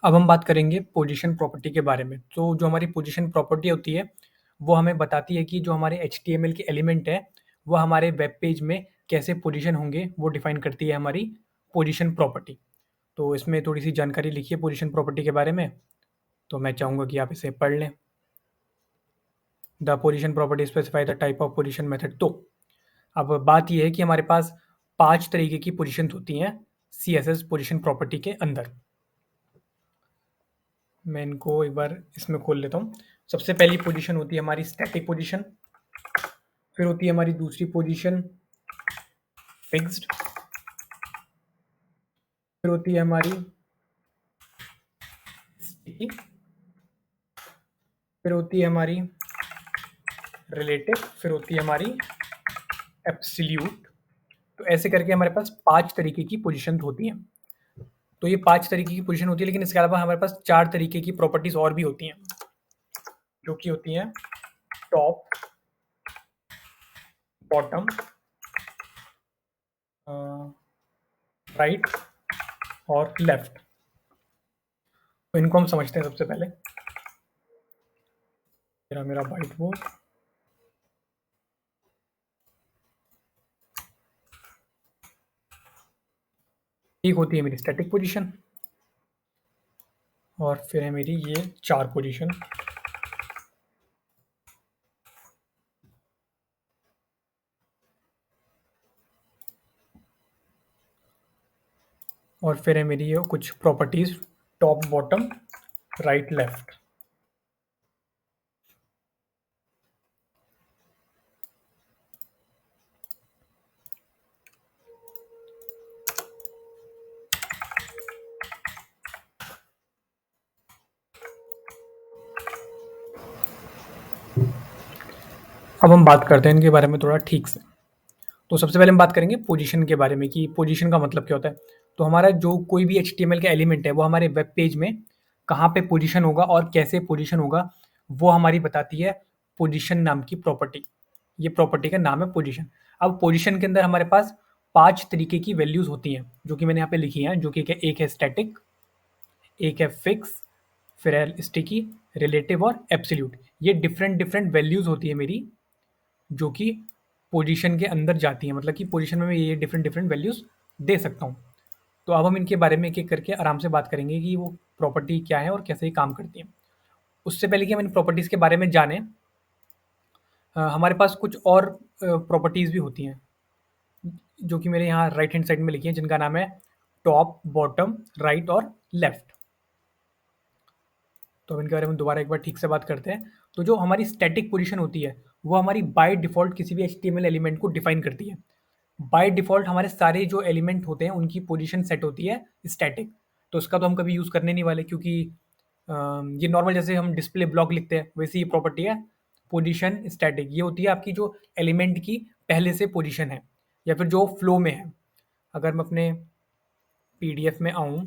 अब हम बात करेंगे पोजीशन प्रॉपर्टी के बारे में। तो जो हमारी पोजीशन प्रॉपर्टी होती है, वो हमें बताती है कि जो हमारे एचटीएमएल के एलिमेंट हैं, वो हमारे वेब पेज में कैसे पोजीशन होंगे, वो डिफाइन करती है हमारी पोजीशन प्रॉपर्टी। तो इसमें थोड़ी-सी जानकारी लिखी है पोजीशन प्रॉपर्टी के बारे में, तो मैं चाहूँगा कि आप इसे पढ़ लें। The position property specify the type of position method. तो अब बात ये है कि हमारे पास 5 तरीके की पोजीशंस होती हैं सीएसएस पोजीशन प्रॉपर्टी के अंदर। मैं इनको एक बार इसमें खोल लेता हूँ। सबसे पहली पोजीशन होती है हमारी स्टैटिक पोजीशन, फिर होती है हमारी दूसरी पोजीशन फिक्स्ड, फिर होती है हमारी स्टिकी, फिर होती है हमारी रिलेटिव, फिर होती है हमारी एब्सोल्यूट। तो ऐसे करके हमारे पास 5 तरीके की पोजीशन होती हैं। तो ये 5 तरीके की पोजीशन होती है, लेकिन इसके अलावा हमारे पास 4 तरीके की प्रॉपर्टीज और भी होती हैं, जो कि होती हैं टॉप, बॉटम, राइट और लेफ्ट। तो इनको हम समझते हैं सबसे पहले। मेरा वाइट बोर्ड, एक होती है मेरी स्टैटिक पोजीशन, और फिर है मेरी ये 4 पोजीशन। और फिर है मेरी ये कुछ properties top, bottom, right, left. अब हम बात करते हैं इनके बारे में थोड़ा ठीक से। तो सबसे पहले हम बात करेंगे पोजीशन के बारे में कि पोजीशन का मतलब क्या होता है। तो हमारा जो कोई भी एचटीएमएल का एलिमेंट है, वो हमारे वेब पेज में कहाँ पे पोजीशन होगा और कैसे पोजीशन होगा, वो हमारी बताती है पोजीशन नाम की प्रॉपर्टी। ये प्रॉपर्टी का नाम है पोजीशन। अब पोजीशन के अंदर हमारे पास 5 तरीके की वैल्यूज़ होती हैं, जो कि मैंने यहाँ पे लिखी हैं, जो कि एक है स्टैटिक, एक है फिक्स, फिर है स्टिकी, रिलेटिव और एब्सोल्यूट। ये डिफरेंट वैल्यूज़ होती है मेरी, जो कि पोजीशन के अंदर जाती हैं। मतलब कि पोजीशन में मैं ये डिफरेंट वैल्यूज़ दे सकता हूँ। तो अब हम इनके बारे में एक-एक करके आराम से बात करेंगे कि वो प्रॉपर्टी क्या है और कैसे ये काम करती हैं। उससे पहले कि हम इन प्रॉपर्टीज़ के बारे में जानें, हमारे पास कुछ और प्रॉपर्टीज़ भी होती हैं, जो कि मेरे यहाँ राइट हैंड साइड में लिखी हैं, जिनका नाम है टॉप, बॉटम, राइट और लेफ्ट। तो अब इनके बारे में दोबारा एक बार ठीक से बात करते हैं। तो जो हमारी स्टैटिक पोजीशन होती है, वो हमारी बाय डिफ़ॉल्ट किसी भी एचटीएमएल एलिमेंट को डिफाइन करती है। बाय डिफ़ॉल्ट हमारे सारे जो एलिमेंट होते हैं, उनकी पोजीशन सेट होती है स्टैटिक। तो उसका तो हम कभी यूज़ करने नहीं वाले, क्योंकि ये नॉर्मल जैसे हम डिस्प्ले ब्लॉक लिखते हैं, वैसी ये प्रॉपर्टी है पोजीशन स्टैटिक। ये होती है आपकी जो एलिमेंट की पहले से पोजीशन है, या फिर जो फ्लो में है। अगर मैं अपने पीडीएफ में आऊँ,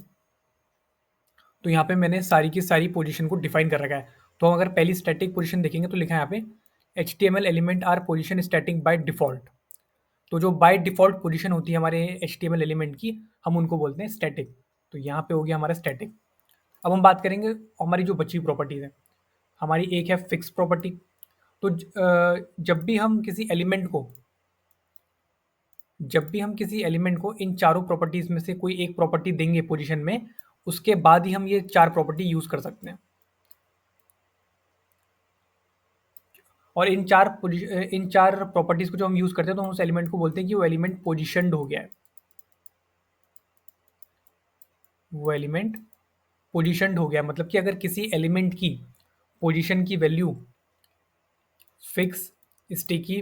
तो यहाँ पे मैंने सारी की सारी पोजीशन को डिफाइन कर रखा है। तो हम अगर पहली स्टैटिक पोजीशन देखेंगे, तो लिखा है यहाँ पे HTML element are position static by default. तो जो बाय डिफ़ॉल्ट पोजीशन होती है हमारे एचटीएमएल एलिमेंट की, हम उनको बोलते हैं स्टैटिक। तो यहाँ पे हो गया हमारा स्टैटिक। अब हम बात करेंगे हमारी जो बची प्रॉपर्टीज़ है। हमारी एक है फिक्स प्रॉपर्टी। तो जब भी हम किसी एलिमेंट को इन चारों प्रॉपर्टीज़ में से कोई एक प्रॉपर्टी देंगे पोजीशन में, उसके बाद ही हम ये 4 प्रॉपर्टी यूज़ कर सकते हैं। और इन चार प्रॉपर्टीज़ को जो हम यूज़ करते हैं, तो हम उस एलिमेंट को बोलते हैं कि वो एलिमेंट पोजीशन्ड हो गया है। वो एलिमेंट पोजीशन्ड हो गया, मतलब कि अगर किसी एलिमेंट की पोजीशन की वैल्यू फिक्स, स्टिकी,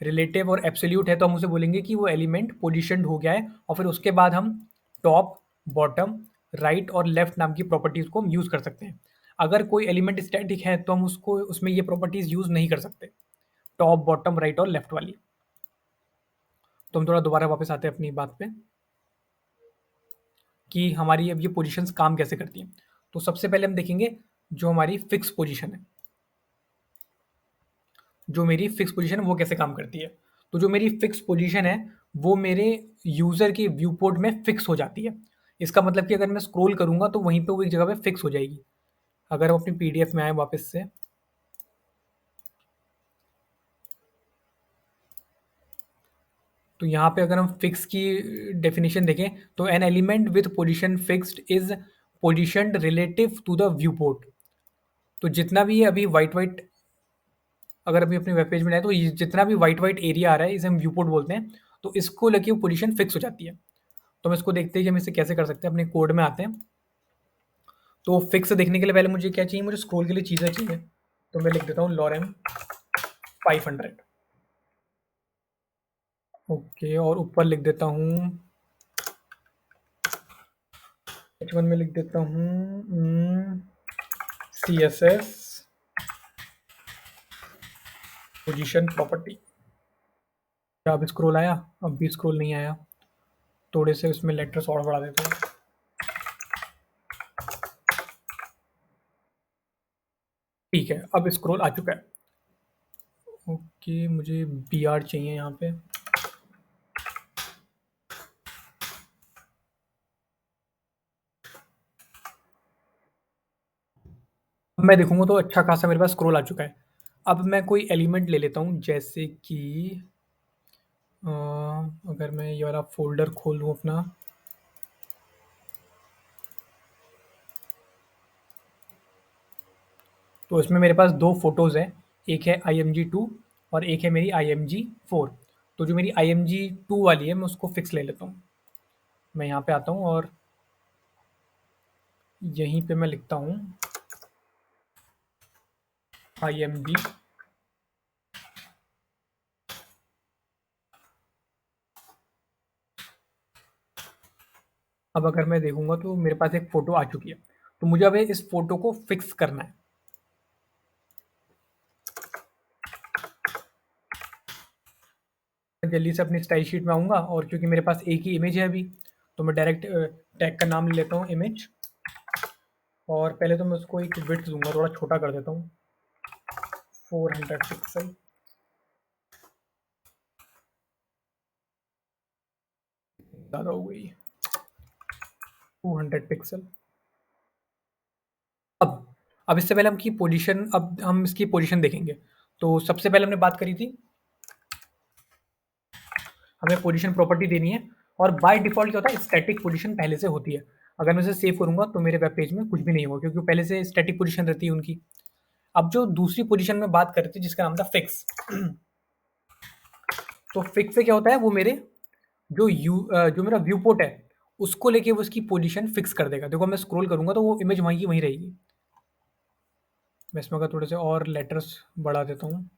रिलेटिव और एब्सोल्यूट है, तो हम उसे बोलेंगे कि वो एलिमेंट पोजीशन्ड हो गया है। और फिर उसके बाद हम टॉप, बॉटम, राइट और लेफ्ट नाम की प्रॉपर्टीज़ को हम यूज़ कर सकते हैं। अगर कोई एलिमेंट स्टैटिक है, तो हम उसको उसमें ये प्रॉपर्टीज़ यूज़ नहीं कर सकते, टॉप, बॉटम, राइट और लेफ्ट वाली। तो हम थोड़ा दोबारा वापस आते हैं अपनी बात पे, कि हमारी अब ये पोजीशंस काम कैसे करती हैं। तो सबसे पहले हम देखेंगे जो हमारी फिक्स पोजीशन है। जो मेरी फिक्स पोजीशन है, वो कैसे काम करती है। तो जो मेरी फिक्स पोजीशन है, वो मेरे यूज़र के व्यू पोर्ट में फिक्स हो जाती है। इसका मतलब कि अगर मैं स्क्रॉल करूँगा तो वहीं पे वो एक जगह पे फिक्स हो जाएगी। अगर हम अपनी पीडीएफ में आएँ वापस से, तो यहाँ पे अगर हम फिक्स की डेफिनेशन देखें तो an element with position fixed is positioned relative to the viewport. तो जितना भी ये अभी वाइट वाइट, अगर अभी अपने वेब पेज में आए तो ये जितना भी वाइट वाइट एरिया आ रहा है इसे हम व्यू पोर्ट बोलते हैं। तो इसको लेके वो पोजीशन फिक्स हो जाती है। तो हम इसको देखते हैं कि हम इसे कैसे कर सकते हैं। अपने कोड में आते हैं। तो फिक्स देखने के लिए पहले मुझे क्या चाहिए, मुझे स्क्रॉल के लिए चीज़ें चाहिए। तो मैं लिख देता हूँ लॉरेम 500। ओके, और ऊपर लिख देता हूँ H1 में लिख देता हूँ C S S position property. क्या अब स्क्रॉल आया? अब भी स्क्रॉल नहीं आया। थोड़े से उसमें लेटर्स और बढ़ा देते हैं। ठीक है, अब स्क्रॉल आ चुका है। ओके, मुझे बी आर चाहिए यहाँ पे। अब मैं देखूंगा तो अच्छा खासा मेरे पास स्क्रॉल आ चुका है। अब मैं कोई एलिमेंट ले लेता हूँ, जैसे कि अगर मैं ये वाला फोल्डर खोल लूँ अपना, तो इसमें मेरे पास दो फोटोज़ हैं। एक है IMG2 और एक है मेरी IMG4। तो जो मेरी IMG2 वाली है मैं उसको फिक्स ले लेता हूँ। मैं यहाँ पे आता हूँ और यहीं पे मैं लिखता हूँ IMG। अब अगर मैं देखूंगा तो मेरे पास एक फ़ोटो आ चुकी है। तो मुझे अब इस फ़ोटो को फिक्स करना है। मैं जल्दी से अपनी स्टाइल शीट में आऊँगा, और क्योंकि मेरे पास एक ही इमेज है अभी, तो मैं डायरेक्ट टैग का नाम ले लेता हूँ इमेज। और पहले तो मैं उसको एक विड्थ दूंगा, थोड़ा छोटा कर देता हूँ, 400 पिक्सल। ज़्यादा हो गई, 200 पिक्सल। अब इससे पहले हम की पोजीशन, अब हम इसकी पोजीशन देखेंगे। तो सबसे पहले हमने बात करी थी, हमें पोजीशन प्रॉपर्टी देनी है। और बाय डिफ़ॉल्ट क्या होता है, स्टैटिक पोजीशन पहले से होती है। अगर मैं इसे सेव करूँगा तो मेरे वेब पेज में कुछ भी नहीं होगा, क्योंकि पहले से स्टैटिक पोजीशन रहती है उनकी। अब जो दूसरी पोजीशन में बात कर रहे थे जिसका नाम था फिक्स, तो फिक्स से क्या होता है, वो मेरे जो मेरा व्यू पोर्ट है उसको लेके वो उसकी पोजीशन फिक्स कर देगा। देखो मैं स्क्रॉल करूँगा तो वो इमेज वहीं की वहीं रहेगी। मैं इसमें अगर थोड़े से और लेटर्स बढ़ा देता हूँ।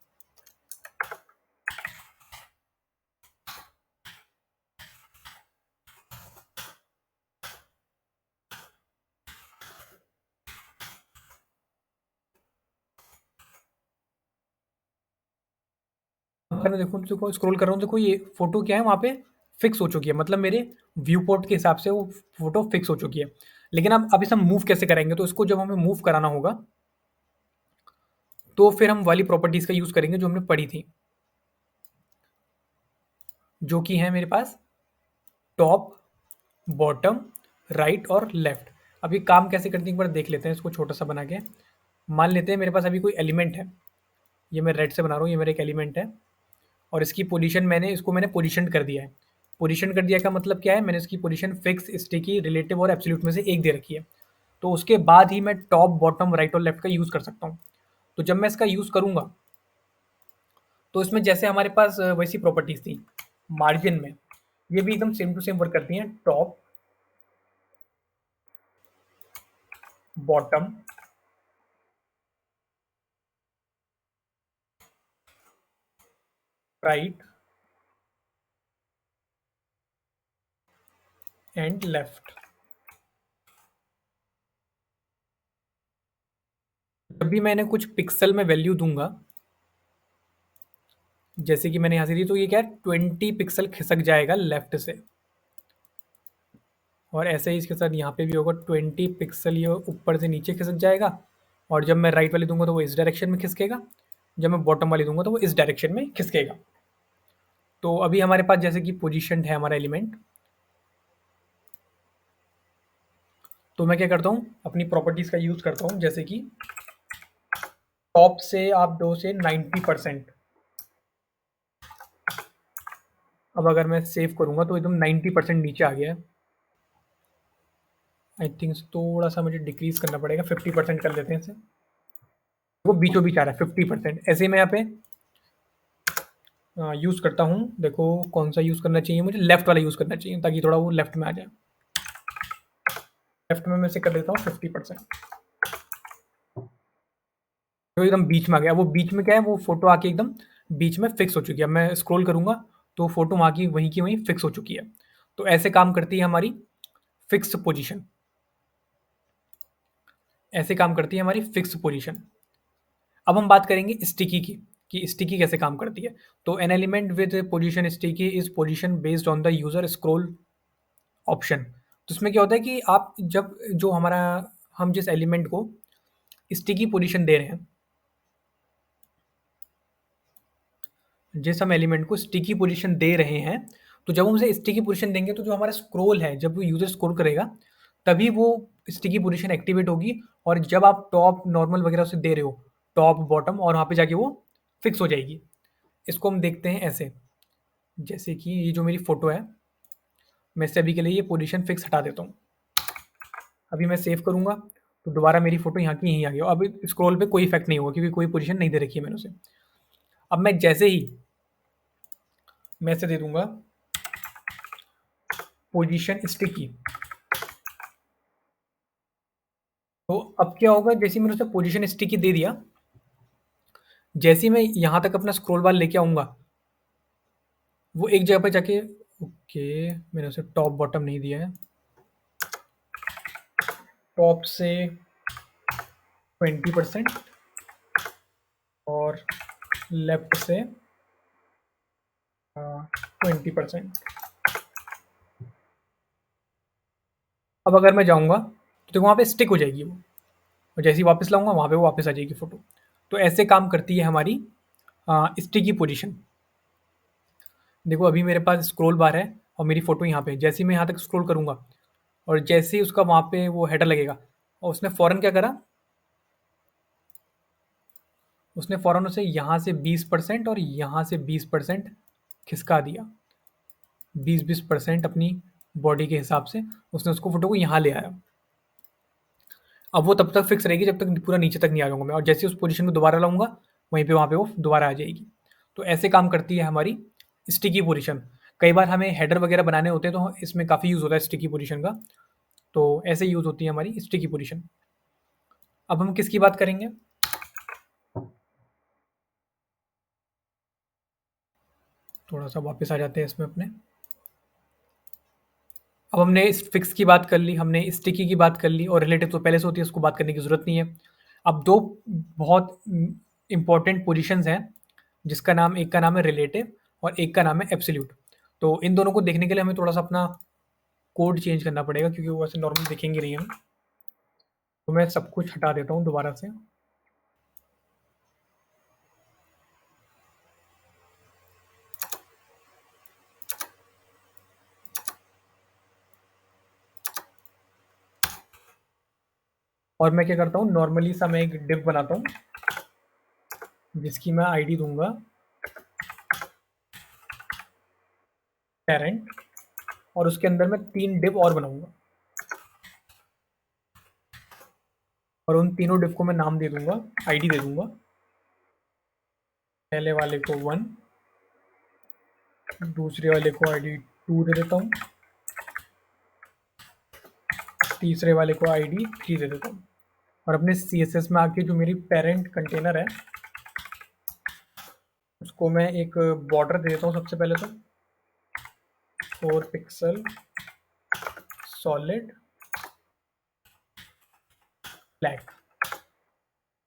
अगर मैं देखो स्क्रॉल कर रहा हूँ, देखो ये फोटो क्या है वहाँ पे फिक्स हो चुकी है। मतलब मेरे व्यू पोर्ट के हिसाब से वो फोटो फिक्स हो चुकी है। लेकिन अब इसे हम मूव कैसे कराएंगे, तो इसको जब हमें मूव कराना होगा तो फिर हम वाली प्रॉपर्टीज का यूज करेंगे जो हमने पढ़ी थी, जो कि है मेरे पास टॉप, बॉटम, राइट और लेफ्ट। अब ये काम कैसे करती है एक बार देख लेते हैं इसको छोटा सा बना के। मान लेते हैं मेरे पास अभी कोई एलिमेंट है, ये मैं रेड से बना रहा हूँ, ये मेरा एक एलिमेंट है। और इसकी पोजीशन मैंने पोजीशन कर दिया है। पोजीशन कर दिया का मतलब क्या है, मैंने इसकी पोजीशन फिक्स, स्टिकी, रिलेटिव और एब्सोल्यूट में से एक दे रखी है। तो उसके बाद ही मैं टॉप, बॉटम, राइट और लेफ्ट का यूज़ कर सकता हूँ। तो जब मैं इसका यूज़ करूँगा तो इसमें जैसे हमारे पास वैसी प्रॉपर्टीज़ थी मार्जिन में, ये भी एकदम सेम टू सेम वर्क करती हैं। Top, bottom, right and left. जब भी मैंने कुछ पिक्सल में वैल्यू दूंगा, जैसे कि मैंने यहाँ से दी, तो ये क्या है, 20 पिक्सल खिसक जाएगा लेफ्ट से। और ऐसे ही इसके साथ यहाँ पे भी होगा, 20 पिक्सल ये ऊपर से नीचे खिसक जाएगा। और जब मैं राइट वाली दूंगा तो वो इस डायरेक्शन में खिसकेगा। जब मैं बॉटम वाली दूंगा तो वो इस डायरेक्शन में खिसकेगा। तो अभी हमारे पास जैसे कि पोजीशन है हमारा एलिमेंट, तो मैं क्या करता हूँ, अपनी प्रॉपर्टीज़ का यूज़ करता हूँ, जैसे कि टॉप से आप दो से 90%। अब अगर मैं सेव करूँगा तो एकदम 90% नीचे आ गया है। आई थिंक थोड़ा सा मुझे डिक्रीज़ करना पड़ेगा, 50% कर लेते हैं इसे। वो बीचों बीच आ रहा है 50%। ऐसे में यहाँ पे यूज़ करता हूँ। देखो कौन सा यूज़ करना चाहिए मुझे, लेफ़्ट वाला यूज़ करना चाहिए ताकि थोड़ा वो लेफ़्ट में आ जाए। लेफ़्ट में मैं इसे कर देता हूँ 50%। तो एकदम बीच में आ गया। वो बीच में क्या है, वो फ़ोटो आके एकदम बीच में फ़िक्स हो चुकी है। अब मैं स्क्रॉल करूँगा तो फ़ोटो वहाँ की वहीं फ़िक्स हो चुकी है। तो ऐसे काम करती है हमारी फ़िक्स पोज़ीशन। ऐसे काम करती है हमारी फ़िक्स पोज़ीशन। अब हम बात करेंगे स्टिकी की, कि स्टिकी कैसे काम करती है। तो an element with position sticky is position based on the user scroll option. तो इसमें क्या होता है कि आप जब जो हमारा हम जिस एलिमेंट को स्टिकी पोजीशन दे रहे हैं, जिस हम एलिमेंट को स्टिकी पोजीशन दे रहे हैं, तो जब हम उसे स्टिकी पोजीशन देंगे तो जो हमारा स्क्रॉल है, जब वो यूजर स्क्रॉल करेगा तभी वो स्टिकी पोजीशन एक्टिवेट होगी। और जब आप टॉप नॉर्मल वगैरह उसे दे रहे हो, टॉप बॉटम, और वहाँ पे जाके वो फिक्स हो जाएगी। इसको हम देखते हैं ऐसे, जैसे कि ये जो मेरी फ़ोटो है, मैं इससे अभी के लिए ये पोजीशन फिक्स हटा देता हूँ। अभी मैं सेव करूँगा तो दोबारा मेरी फ़ोटो यहाँ की यहीं आ गई। अब स्क्रॉल पे कोई इफ़ेक्ट नहीं होगा क्योंकि कोई पोजीशन नहीं दे रखी है मैंने उसे। अब मैं जैसे ही मैं इसे दे दूँगा पोजीशन स्टिकी, तो अब क्या होगा, जैसे ही मैंने उसे पोजीशन स्टिकी दे दिया, जैसे ही मैं यहाँ तक अपना स्क्रॉल बार लेके आऊँगा, वो एक जगह पे जाके, ओके, मैंने उसे टॉप बॉटम नहीं दिया है, टॉप से 20% और लेफ्ट से 20%। अब अगर मैं जाऊँगा तो देखो वहाँ पे स्टिक हो जाएगी वो, और जैसे ही वापस लाऊँगा वहाँ पे वो वापस आ जाएगी फ़ोटो। तो ऐसे काम करती है हमारी स्टिकी पोजीशन। देखो अभी मेरे पास स्क्रॉल बार है और मेरी फ़ोटो यहाँ पे है। जैसे ही मैं यहाँ तक स्क्रॉल करूँगा और जैसे ही उसका वहाँ पे वो हेडर लगेगा, और उसने फ़ौरन क्या करा, उसने फ़ौरन उसे यहाँ से 20% और यहाँ से 20% खिसका दिया। 20-20% अपनी बॉडी के हिसाब से उसने उसको फ़ोटो को यहाँ ले आया। अब वो तब तक फिक्स रहेगी जब तक पूरा नीचे तक नहीं आ जाऊँगा मैं, और जैसे उस पोजीशन को दोबारा लाऊँगा, वहीं पे वहाँ पे वो दोबारा आ जाएगी। तो ऐसे काम करती है हमारी स्टिकी पोजीशन। कई बार हमें हेडर वगैरह बनाने होते हैं तो इसमें काफ़ी यूज़ होता है स्टिकी पोजीशन का। तो ऐसे यूज़ होती है हमारी स्टिकी पोजीशन। अब हम किसकी बात करेंगे? थोड़ा-सा वापस आ जाते हैं इसमें अपने। अब हमने इस फिक्स की बात कर ली, हमने स्टिकी की बात कर ली, और रिलेटिव तो पहले से होती है, उसको बात करने की ज़रूरत नहीं है। अब 2 बहुत इम्पोर्टेंट पोजीशंस हैं, जिसका नाम, एक का नाम है रिलेटिव और एक का नाम है एब्सोल्यूट। तो इन दोनों को देखने के लिए हमें थोड़ा-सा अपना कोड चेंज करना पड़ेगा क्योंकि वो वैसे नॉर्मल दिखेंगे नहीं हमें। तो मैं सब कुछ हटा देता हूँ दोबारा से। और मैं क्या करता हूँ, नॉर्मली सा मैं एक डिव बनाता हूँ, जिसकी मैं आईडी दूँगा पेरेंट, और उसके अंदर मैं 3 डिव और बनाऊँगा, और उन तीनों डिव को मैं नाम दे दूँगा, आईडी दे दूँगा। पहले वाले को 1, दूसरे वाले को आईडी 2 दे देता हूँ, तीसरे वाले को आईडी 3 दे देता हूँ। और अपने CSS में आके जो मेरी पेरेंट कंटेनर है, उसको मैं एक बॉर्डर दे देता हूँ सबसे पहले तो, 4 पिक्सल सॉलिड ब्लैक,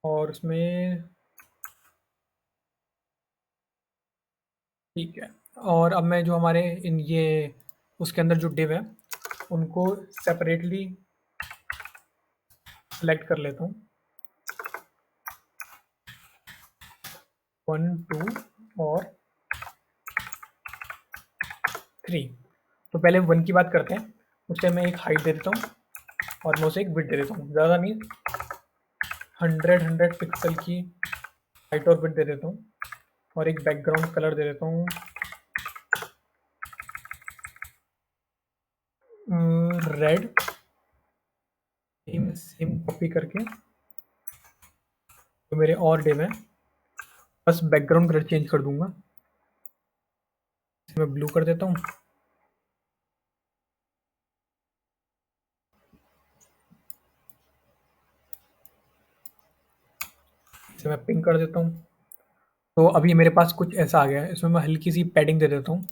और उसमें ठीक है। और अब मैं जो हमारे इन ये उसके अंदर जो डिव है, उनको सेपरेटली सेलेक्ट कर लेता हूँ, 1 2 और 3। तो पहले 1 की बात करते हैं, उसे मैं एक हाइट दे देता हूँ, और मैं उसे एक विड्थ दे देता हूँ, ज़्यादा नहीं, 100 पिक्सल की हाइट और विड्थ दे देता हूँ, और एक बैकग्राउंड कलर दे देता हूँ रेड। सेम कॉपी करके तो मेरे और डिव है, बस बैकग्राउंड कलर चेंज कर दूंगा, इसे मैं ब्लू कर देता हूँ। इसे मैं पिंक कर देता हूँ। तो अभी मेरे पास कुछ ऐसा आ गया है, इसमें मैं हल्की सी पैडिंग दे देता हूँ,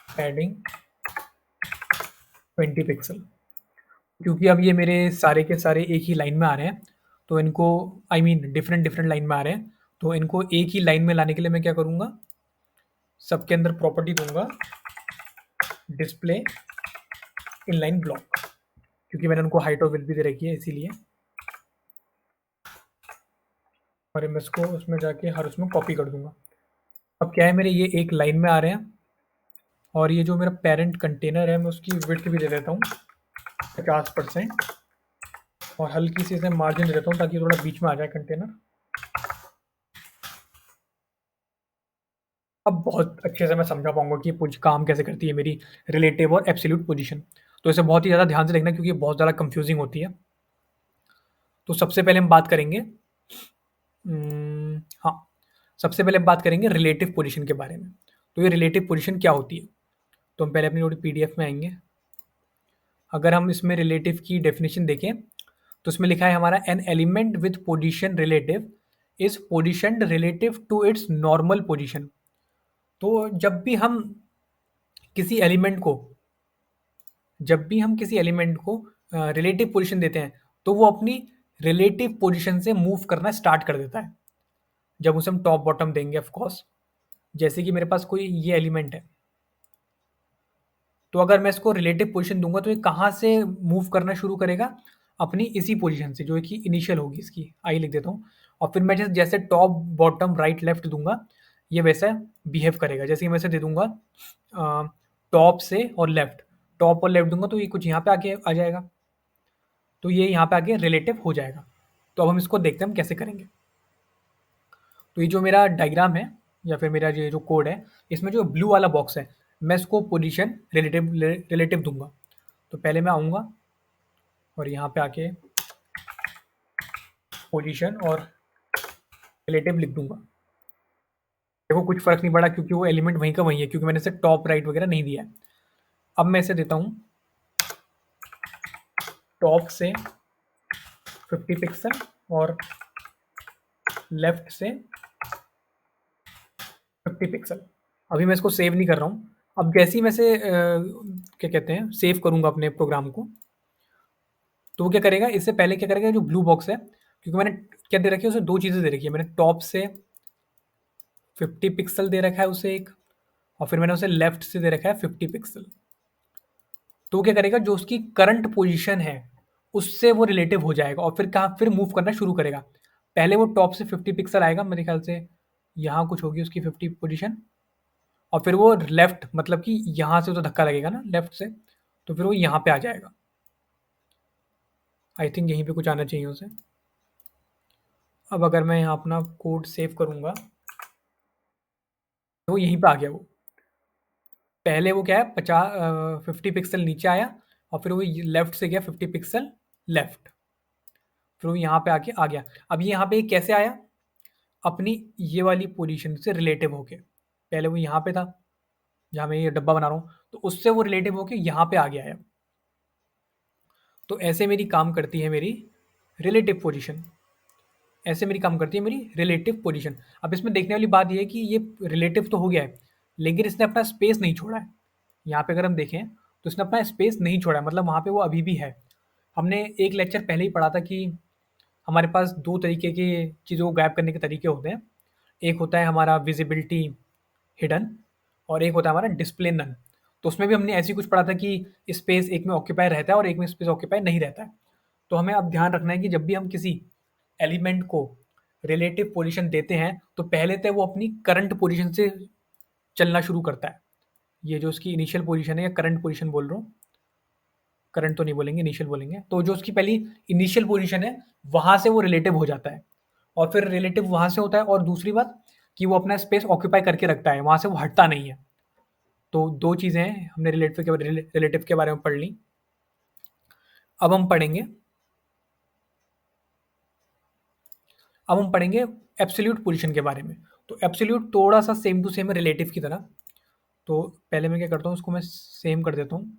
पैडिंग 20 पिक्सल। क्योंकि अब ये मेरे सारे के सारे एक ही लाइन में आ रहे हैं, तो इनको I mean different different line में आ रहे हैं, तो इनको एक ही लाइन में लाने के लिए मैं क्या करूँगा, सबके अंदर प्रॉपर्टी दूंगा डिस्प्ले इनलाइन ब्लॉक, क्योंकि मैंने उनको हाइट और विड्थ भी दे रखी है इसीलिए। और मैं इसको उसमें जाके हर उसमें कॉपी कर दूंगा। अब क्या है, मेरे ये एक लाइन में आ रहे हैं, और ये जो मेरा पेरेंट कंटेनर है मैं उसकी विड्थ भी दे देता हूँ 50%, और हल्की सी इसे मार्जिन दे देता हूँ ताकि थोड़ा बीच में आ जाए कंटेनर। अब बहुत अच्छे से मैं समझा पाऊंगा कि कुछ काम कैसे करती है मेरी रिलेटिव और एब्सोल्यूट पोजीशन। तो इसे बहुत ही ज़्यादा ध्यान से देखना, क्योंकि ये बहुत ज़्यादा कंफ्यूजिंग होती है। तो सबसे पहले हम बात करेंगे हाँ, सबसे पहले हम बात करेंगे रिलेटिव पोजीशन के बारे में। तो ये रिलेटिव पोजीशन क्या होती है, तो हम पहले अपनी थोड़ी पीडीएफ में आएंगे। अगर हम इसमें रिलेटिव की डेफिनेशन देखें, तो इसमें लिखा है हमारा an element with position relative is positioned relative to its normal position. तो किसी एलिमेंट को जब भी हम किसी एलिमेंट को रिलेटिव पोजीशन देते हैं, तो वो अपनी रिलेटिव पोजीशन से मूव करना स्टार्ट कर देता है जब उसे हम टॉप बॉटम देंगे, ऑफ कोर्स। जैसे कि मेरे पास कोई ये एलिमेंट है, तो अगर मैं इसको रिलेटिव पोजीशन दूंगा तो ये कहाँ से मूव करना शुरू करेगा, अपनी इसी पोजीशन से जो कि इनिशियल होगी इसकी, आई लिख देता हूँ। और फिर मैं जैसे जैसे टॉप बॉटम राइट लेफ्ट दूंगा, ये वैसा बिहेव करेगा। जैसे कि मैं इसे दे दूंगा टॉप से और लेफ्ट, टॉप और लेफ्ट दूंगा तो ये कुछ यहाँ पे आके आ जाएगा, तो ये यहाँ पे आके रिलेटिव हो जाएगा। तो अब हम इसको देखते हैं हम कैसे करेंगे। तो ये जो मेरा डायग्राम है या फिर मेरा ये जो कोड है, इसमें जो ब्लू वाला बॉक्स है, मैं इसको पोजीशन रिलेटिव रिलेटिव दूंगा। तो पहले मैं आऊँगा और यहाँ पे आके पोजीशन और रिलेटिव लिख दूंगा। देखो कुछ फ़र्क नहीं पड़ा, क्योंकि वो एलिमेंट वहीं का वहीं है, क्योंकि मैंने इसे टॉप राइट वगैरह नहीं दिया है। अब मैं इसे देता हूँ टॉप से 50 पिक्सल और लेफ्ट से 50 पिक्सल। अभी मैं इसको सेव नहीं कर रहा हूँ। अब जैसे ही मैं इसे क्या कहते हैं, सेव करूँगा अपने प्रोग्राम को, तो वो क्या करेगा, इससे पहले क्या करेगा, जो ब्लू बॉक्स है, क्योंकि मैंने क्या दे रखी है उसे, दो चीज़ें दे रखी है मैंने, टॉप से 50 पिक्सल दे रखा है उसे एक, और फिर मैंने उसे लेफ्ट से दे रखा है 50 पिक्सल। तो वो क्या करेगा, जो उसकी करंट पोजीशन है उससे वो रिलेटिव हो जाएगा, और फिर कहाँ फिर मूव करना शुरू करेगा। पहले वो टॉप से 50 पिक्सल आएगा, मेरे ख्याल से यहाँ कुछ होगी उसकी 50 पोजीशन, और फिर वो लेफ्ट, मतलब कि यहाँ से तो धक्का लगेगा ना लेफ्ट से, तो फिर वो यहाँ पे आ जाएगा। आई थिंक यहीं पे कुछ आना चाहिए उसे। अब अगर मैं यहाँ अपना कोड सेव करूँगा, तो यहीं पे आ गया वो। पहले वो क्या है, 50 पिक्सल नीचे आया, और फिर वो लेफ्ट से गया 50 पिक्सल लेफ्ट, फिर वो यहाँ पे आके आ गया। अब ये यहाँ पे कैसे आया, अपनी ये वाली पोजीशन से रिलेटिव होके। पहले वो यहाँ पे था जहाँ मैं ये डब्बा बना रहा हूँ, तो उससे वो रिलेटिव होके यहाँ पे आ गया है। तो ऐसे मेरी काम करती है मेरी रिलेटिव पोजीशन, ऐसे मेरी काम करती है मेरी रिलेटिव पोजीशन। अब इसमें देखने वाली बात ये है कि ये रिलेटिव तो हो गया है, लेकिन इसने अपना स्पेस नहीं छोड़ा है। यहाँ पे अगर हम देखें, तो इसने अपना स्पेस नहीं छोड़ा है, मतलब वहाँ पे वो अभी भी है। हमने एक लेक्चर पहले ही पढ़ा था कि हमारे पास दो तरीके के चीज़ों को गायब करने के तरीके होते हैं। एक होता है हमारा विजिबिलिटी हिडन, और एक होता है हमारा डिस्प्ले नन। तो उसमें भी हमने ऐसी कुछ पढ़ा था कि स्पेस एक में ऑक्यूपाई रहता है और एक में स्पेस ऑक्यूपाई नहीं रहता है। तो हमें अब ध्यान रखना है कि जब भी हम किसी एलिमेंट को रिलेटिव पोजीशन देते हैं, तो पहले तो वो अपनी करंट पोजीशन से चलना शुरू करता है। ये जो उसकी इनिशियल पोजीशन है या करंट पोजीशन बोल रहा हूँ, करंट तो नहीं बोलेंगे, इनिशियल बोलेंगे। तो जो उसकी पहली इनिशियल पोजीशन है, वहाँ से वो रिलेटिव हो जाता है और फिर रिलेटिव वहाँ से होता है। और दूसरी बात कि वो अपना स्पेस ऑक्यूपाई करके रखता है, वहाँ से वो हटता नहीं है। तो 2 चीज़ें हैं, हमने रिलेटिव के बारे में पढ़ ली। अब हम पढ़ेंगे एब्सोल्यूट पोजीशन के बारे में। तो एब्सोल्यूट थोड़ा-सा सेम टू सेम है रिलेटिव की तरह। तो पहले मैं क्या करता हूँ, उसको मैं सेम कर देता हूँ।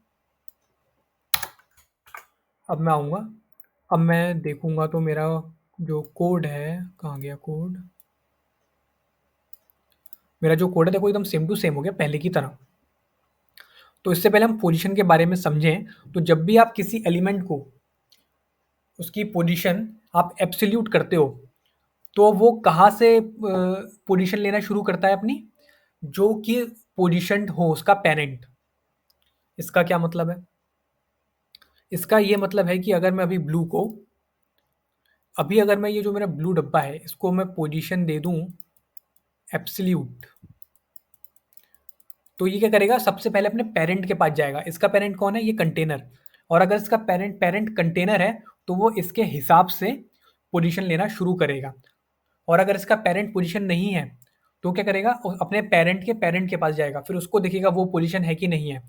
अब मैं आऊँगा, अब मैं देखूँगा तो मेरा जो कोड है, कहाँ गया कोड? मेरा जो कोड है देखो एकदम सेम टू सेम हो गया पहले की तरह। तो इससे पहले हम पोजीशन के बारे में समझें, तो जब भी आप किसी एलिमेंट को, उसकी पोजीशन आप एब्सोल्यूट करते हो, तो वो कहाँ से पोजीशन लेना शुरू करता है अपनी? जो कि पोजीशन्ड हो उसका पैरेंट। इसका क्या मतलब है? इसका ये मतलब है कि अगर मैं अभी ब्लू को, अभी अगर मैं ये जो मेरा ब्लू डब्बा है, इसको मैं पोजीशन दे दूँ एब्सोल्यूट, तो ये क्या करेगा? सबसे पहले अपने पेरेंट के पास जाएगा। इसका पेरेंट कौन है? ये कंटेनर। और अगर इसका पेरेंट पेरेंट कंटेनर है, तो वो इसके हिसाब से पोजीशन लेना शुरू करेगा। और अगर इसका पेरेंट पोजीशन नहीं है, तो क्या करेगा? अपने पेरेंट के पास जाएगा, फिर उसको देखेगा वो पोजीशन है कि नहीं है।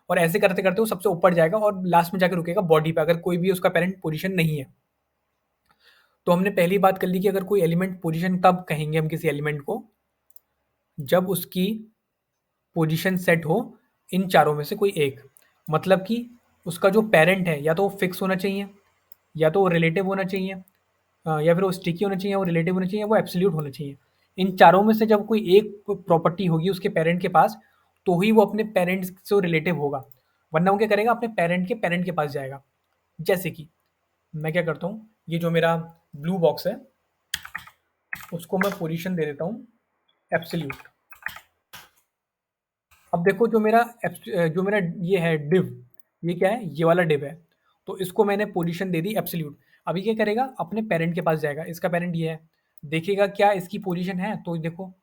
और ऐसे करते-करते वो सबसे ऊपर जाएगा और लास्ट में जाके रुकेगा बॉडी पे, अगर कोई भी उसका पेरेंट पोजीशन नहीं है। तो हमने पहली बात कर ली कि अगर कोई एलिमेंट पोजीशन तब कहेंगे हम किसी एलिमेंट को, जब उसकी पोजीशन सेट हो इन चारों में से कोई एक। मतलब कि उसका जो पेरेंट है, या तो वो फिक्स होना चाहिए, या तो वो रिलेटिव होना चाहिए, या फिर वो स्टिकी होना चाहिए, वो रिलेटिव होना चाहिए, वो एब्सोल्यूट होना चाहिए। इन चारों में से जब कोई एक प्रॉपर्टी होगी उसके पेरेंट के पास, तो ही वो अपने पेरेंट्स से रिलेटिव होगा। वरना वो क्या करेगा? अपने पेरेंट के पास जाएगा। जैसे कि मैं क्या करता हूँ, ये जो मेरा ब्लू बॉक्स है, उसको मैं पोजीशन दे देता हूँ एब्सोल्यूट। अब देखो जो मेरा ये है डिव, ये क्या है? ये वाला डिव है। तो इसको मैंने पोजीशन दे दी एब्सोल्यूट। अभी क्या करेगा? अपने पेरेंट के पास जाएगा, इसका पेरेंट ये है। देखेगा क्या इसकी पोजीशन है, तो देखो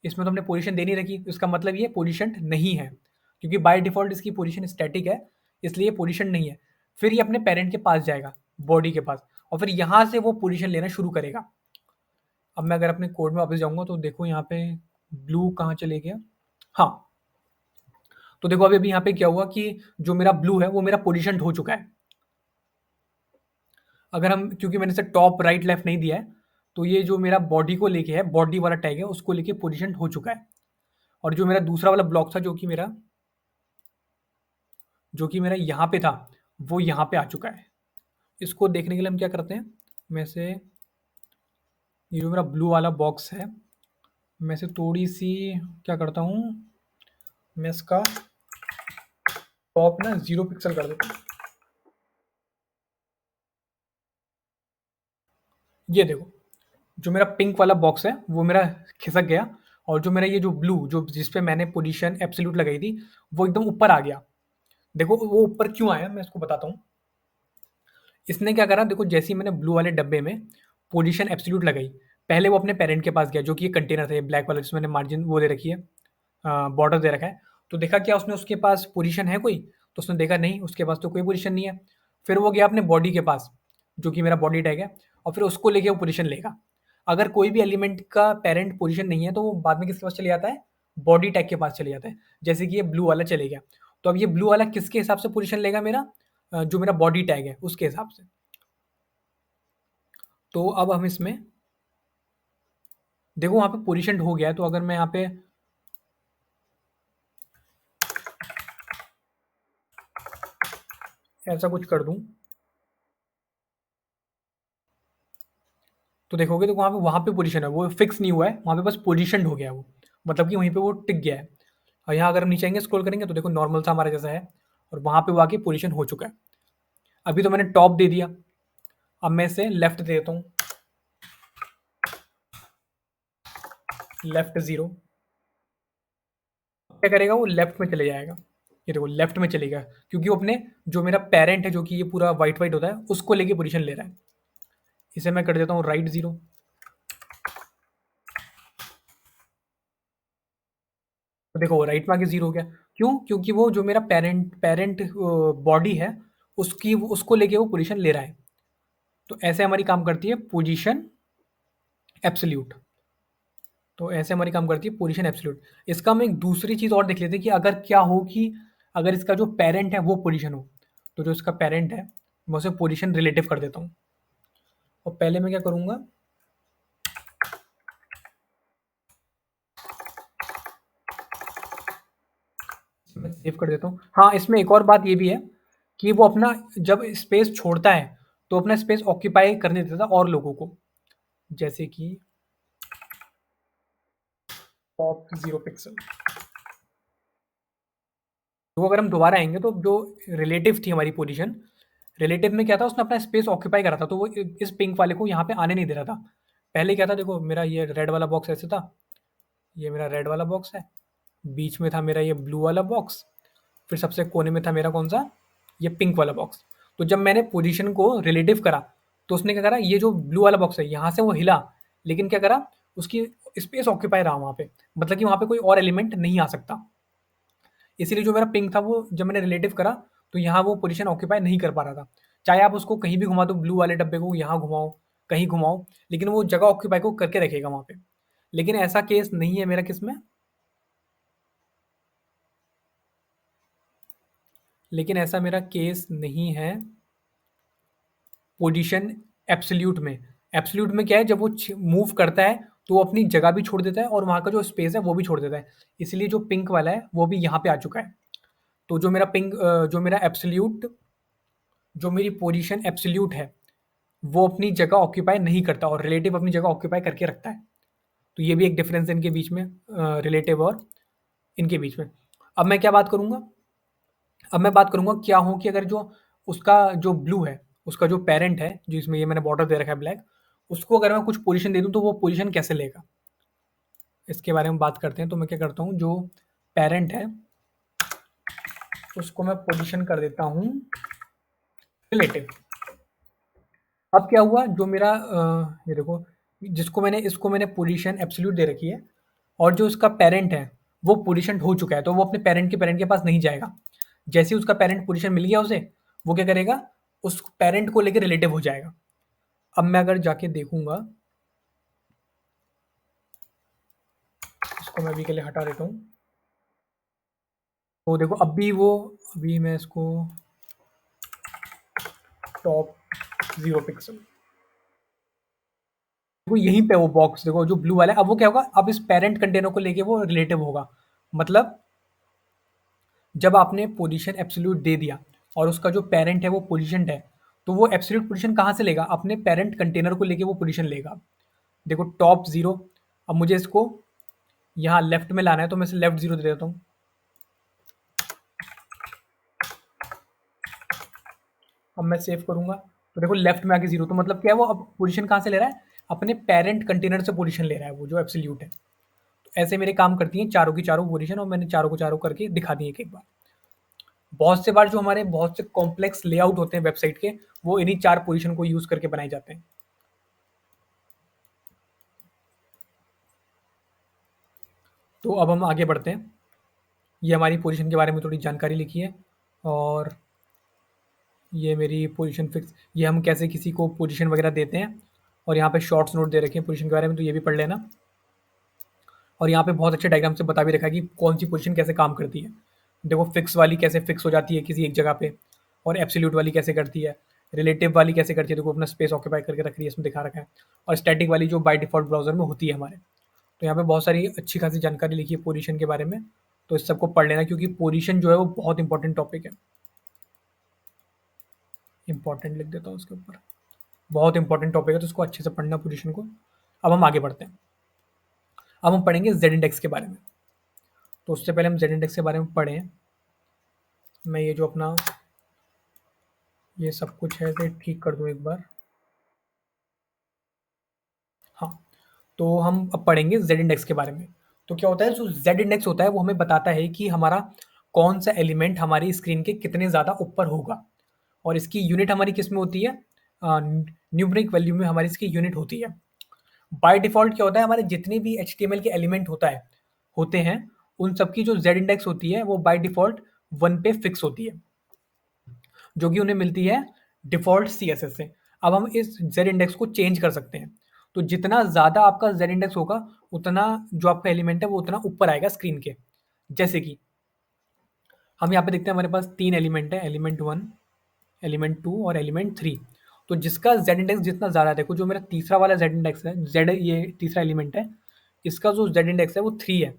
इसमें तो हमने पोजीशन दे नहीं रखी, तो इसका मतलब ये पोजीशन्ड नहीं है। क्योंकि बाय डिफ़ॉल्ट इसकी पोजीशन स्टैटिक है, इसलिए पोजीशन नहीं है। फिर ये अपने पेरेंट के पास जाएगा, बॉडी के पास, और फिर यहाँ से वो पोजीशन लेना शुरू करेगा। अब मैं अगर अपने कोड में वापस जाऊँगा, तो देखो यहाँ पे ब्लू कहाँ चले गया? हाँ, तो देखो अभी यहाँ पे क्या हुआ कि जो मेरा ब्लू है वो मेरा पोजीशन्ड हो चुका है। अगर हम, क्योंकि मैंने इसे टॉप राइट लेफ्ट नहीं दिया है, तो ये जो मेरा बॉडी को लेके है, बॉडी वाला टैग है, उसको लेके पोजीशन्ड हो चुका है। और जो मेरा दूसरा वाला ब्लॉक था, जो कि मेरा यहाँ पे था, वो यहाँ पे आ चुका है। इसको देखने के लिए हम क्या करते हैं, मैं से ये जो मेरा ब्लू वाला बॉक्स है, मैं से थोड़ी सी क्या करता हूँ, मैं इसका टॉप ना 0 पिक्सल कर देता हूँ। ये देखो, जो मेरा पिंक वाला बॉक्स है वो मेरा खिसक गया, और जो मेरा ये जो ब्लू, जो जिस पे मैंने पोजीशन एब्सोल्यूट लगाई थी, वो एकदम ऊपर आ गया। देखो वो ऊपर क्यों आया, मैं इसको बताता हूँ। इसने क्या करा, देखो जैसे ही मैंने ब्लू वाले डब्बे में पोजीशन एब्सोल्यूट लगाई, पहले वो अपने पेरेंट के पास गया, जो कि ये कंटेनर था, ये ब्लैक वाला जिसमें मैंने मार्जिन वो दे रखी है, बॉर्डर दे रखा है। तो देखा क्या उसने, उसके पास पोजीशन है कोई? तो उसने देखा नहीं, उसके पास तो कोई पोजीशन नहीं है। फिर वो गया अपने बॉडी के पास, जो कि मेरा बॉडी टैग है, और फिर उसको लेके वो पोजीशन लेगा। अगर कोई भी एलिमेंट का पेरेंट पोजीशन नहीं है, तो वो बाद में किसके पास चले जाता है? बॉडी टैग के पास चले जाता है। जैसे कि ये ब्लू वाला चले गया, तो अब ये ब्लू वाला किसके हिसाब से पोजीशन लेगा मेरा? जो मेरा बॉडी टैग है उसके हिसाब से। तो अब हम इसमें देखो वहाँ पे पोजीशन्ड हो गया है, तो अगर मैं यहाँ पे ऐसा कुछ कर दूँ, तो देखोगे तो वहाँ पे पोजीशन है, वो फिक्स नहीं हुआ है, वहाँ पे बस पोजीशन्ड हो गया है वो। मतलब कि वहीं पे वो टिक गया है। और यहाँ अगर हम नीचे आएँगे, स्क्रॉल करेंगे, तो देखो नॉर्मल सा हमारा जैसा है, और वहाँ पे वो आके पोजीशन हो चुका है। अभी तो मैंने टॉप दे दिया, अब मैं इसे लेफ्ट दे देता हूँ, लेफ्ट 0। क्या करेगा? वो लेफ्ट में चले जाएगा। ये देखो लेफ्ट में चलेगा, क्योंकि वो अपने, जो मेरा पेरेंट है, जो कि ये पूरा व्हाइट-व्हाइट होता है, उसको लेके पोजीशन ले रहा है। इसे मैं कर देता हूँ राइट 0। तो देखो राइट में आके 0 हो गया। क्यों? क्योंकि वो जो मेरा पेरेंट पेरेंट बॉडी है, उसको लेके वो पोजीशन ले रहा है। तो ऐसे हमारी काम करती है पोजीशन एब्सोल्यूट। तो ऐसे हमारी काम करती है पोजीशन एब्सोल्यूट। इसका हम एक दूसरी चीज़ और देख लेते हैं कि अगर क्या हो कि अगर इसका जो पेरेंट है वो पोजीशन हो, तो जो इसका पेरेंट है मैं उसे पोजीशन रिलेटिव कर देता हूँ। और पहले मैं क्या करूँगा, मैं सेव कर देता हूँ। हाँ, इसमें एक और बात ये भी है कि वो अपना जब स्पेस छोड़ता है तो अपना स्पेस ऑक्यूपाई करने देता है और लोगों को, जैसे कि पॉप 0 पिक्सल। तो अगर हम दोबारा आएँगे तो जो रिलेटिव थी हमारी पोजीशन, रिलेटिव में क्या था उसने अपना स्पेस ऑक्यूपाई करा था, तो वो इस पिंक वाले को यहाँ पे आने नहीं दे रहा था। पहले क्या था देखो, मेरा ये रेड वाला बॉक्स ऐसे था, ये मेरा रेड वाला बॉक्स है, बीच में था मेरा ये ब्लू वाला बॉक्स, फिर सबसे कोने में था मेरा कौन-सा, ये पिंक वाला बॉक्स। तो जब मैंने पोजीशन को रिलेटिव करा, तो उसने क्या करा, ये जो ब्लू वाला बॉक्स है यहाँ से वो हिला, लेकिन क्या करा, उसकी स्पेस ऑक्यूपाई रहा वहाँ पे, मतलब कि वहाँ पे कोई और एलिमेंट नहीं आ सकता। इसीलिए जो मेरा पिंक था वो जब मैंने रिलेटिव करा तो यहाँ वो पोजीशन ऑक्यूपाई नहीं कर पा रहा था। चाहे आप उसको कहीं भी घुमा दो, ब्लू वाले डब्बे को यहाँ घुमाओ, कहीं घुमाओ, लेकिन वो जगह ऑक्यूपाई को करके रखेगा वहाँ पे। लेकिन ऐसा केस नहीं है मेरा किसमें, लेकिन ऐसा मेरा केस नहीं है पोजीशन एब्सोल्यूट में। एब्सोल्यूट में क्या है, जब वो मूव करता है तो वो अपनी जगह भी छोड़ देता है और वहाँ का जो स्पेस है वो भी छोड़ देता है। इसलिए जो पिंक वाला है वो भी यहाँ पे आ चुका है। तो जो मेरा जो मेरा एब्सोल्यूट, जो मेरी पोजीशन एब्सोल्यूट है वो अपनी जगह ऑक्यूपाई नहीं करता और रिलेटिव अपनी जगह ऑक्यूपाई करके रखता है। तो ये भी एक डिफरेंस है इनके बीच में, रिलेटिव और इनके बीच में। अब मैं क्या बात करूँगा, अब मैं बात करूँगा क्या हो कि अगर जो उसका जो ब्लू है, उसका जो पेरेंट है, जो इसमें ये मैंने बॉर्डर दे रखा है ब्लैक, उसको अगर मैं कुछ पोजीशन दे दूँ तो वो पोजीशन कैसे लेगा? इसके बारे में बात करते हैं। तो मैं क्या करता हूँ, जो पेरेंट है उसको मैं पोजीशन कर देता हूँ रिलेटिव। अब क्या हुआ, जो मेरा ये देखो, जिसको मैंने इसको मैंने पोजीशन एब्सोल्यूट दे रखी है और जो उसका पेरेंट है वो पोजीशन हो चुका है, तो वो अपने पेरेंट के पास नहीं जाएगा। जैसे ही उसका पेरेंट पोजीशन मिल गया उसे, वो क्या करेगा, उस पेरेंट को लेके रिलेटिव हो जाएगा। अब मैं अगर जाके देखूंगा, इसको मैं अभी के लिए हटा देता हूँ। तो देखो अभी वो, अभी मैं इसको टॉप 0 पिक्सल, देखो यहीं पे वो बॉक्स देखो जो ब्लू वाला है, अब वो क्या होगा, अब इस पेरेंट कंटेनर को लेके वो रिलेटिव होगा। मतलब जब आपने पोजीशन एब्सोल्यूट दे दिया और उसका जो पेरेंट है वो पोजीशनड है, तो वो एब्सोल्यूट पोजीशन कहाँ से लेगा, अपने पेरेंट कंटेनर को लेके वो पोजीशन लेगा। देखो टॉप 0, अब मुझे इसको यहाँ लेफ्ट में लाना है तो मैं इसे लेफ्ट 0 दे देता हूँ। अब मैं सेव करूँगा तो देखो लेफ्ट में आके 0, तो मतलब क्या है, वो अब पोजीशन कहाँ से ले रहा है, अपने पेरेंट कंटेनर से पोजीशन ले रहा है वो जो एब्सोल्यूट है। तो ऐसे मेरे काम करती हैं चारों की चारों पोजीशन, और मैंने चारों को चारों करके दिखा दी एक-एक बार। बहुत से बार जो हमारे बहुत से कॉम्प्लेक्स लेआउट होते हैं वेबसाइट के, वो इन्हीं 4 पोजीशन को यूज़ करके बनाए जाते हैं। तो अब हम आगे बढ़ते हैं। ये हमारी पोजीशन के बारे में थोड़ी जानकारी लिखी है, और ये मेरी पोजीशन फिक्स, ये हम कैसे किसी को पोजीशन वगैरह देते हैं, और यहाँ पे शॉर्ट्स नोट दे रखे हैं पोजीशन के बारे में, तो ये भी पढ़ लेना। और यहाँ पे बहुत अच्छे डायग्राम से बता भी रखा है कि कौन सी पोजीशन कैसे काम करती है। देखो फिक्स वाली कैसे फिक्स हो जाती है किसी एक जगह पे, और एब्सोल्यूट वाली कैसे करती है, रिलेटिव वाली कैसे करती है, देखो अपना स्पेस ऑक्यूपाई करके रख रही है, इसमें दिखा रखा है, और स्टैटिक वाली जो बाय डिफ़ॉल्ट ब्राउज़र में होती है हमारे। तो यहाँ पे बहुत सारी अच्छी खासी जानकारी लिखी है पोजीशन के बारे में, तो इस सबको पढ़ लेना क्योंकि पोजीशन जो है वो बहुत इंपॉर्टेंट टॉपिक है। इंपॉर्टेंट लिख देता हूँ उसके ऊपर, बहुत इंपॉर्टेंट टॉपिक है, तो इसको अच्छे से पढ़ना पोजीशन को। अब हम आगे बढ़ते हैं। अब हम पढ़ेंगे जेड इंडेक्स के बारे में। तो उससे पहले हम जेड इंडेक्स के बारे में पढ़ें, मैं ये जो अपना ये सब कुछ है इसे ठीक कर दूँ एक बार। हाँ, तो हम अब पढ़ेंगे जेड इंडेक्स के बारे में। तो क्या होता है, जो जेड इंडेक्स होता है वो हमें बताता है कि हमारा कौन सा एलिमेंट हमारी स्क्रीन के कितने ज़्यादा ऊपर होगा, और इसकी यूनिट हमारी किस में होती है, न्यूमरिक वैल्यू में हमारी इसकी यूनिट होती है। बाय डिफ़ॉल्ट क्या होता है, हमारे जितने भी एचटीएमएल के एलिमेंट होते हैं, उन सबकी जो जेड इंडेक्स होती है वो बाय डिफ़ॉल्ट 1 पे फिक्स होती है। जो कि उन्हें मिलती है डिफ़ॉल्ट सीएसएस से। अब हम इस ज़ेड इंडेक्स को चेंज कर सकते हैं। तो जितना ज़्यादा आपका ज़ेड इंडेक्स होगा, उतना जो आपका एलिमेंट है वो उतना ऊपर आएगा स्क्रीन के। जैसे कि हम यहाँ पे देखते हैं हमारे पास 3 एलिमेंट है, एलिमेंट 1, एलिमेंट 2 और एलिमेंट 3। तो जिसका ज़ेड इंडेक्स जितना ज़्यादा है, देखो जो मेरा तीसरा वाला ज़ेड इंडेक्स है, ज़ेड ये तीसरा एलिमेंट है, इसका जो ज़ेड इंडेक्स है वो 3 है।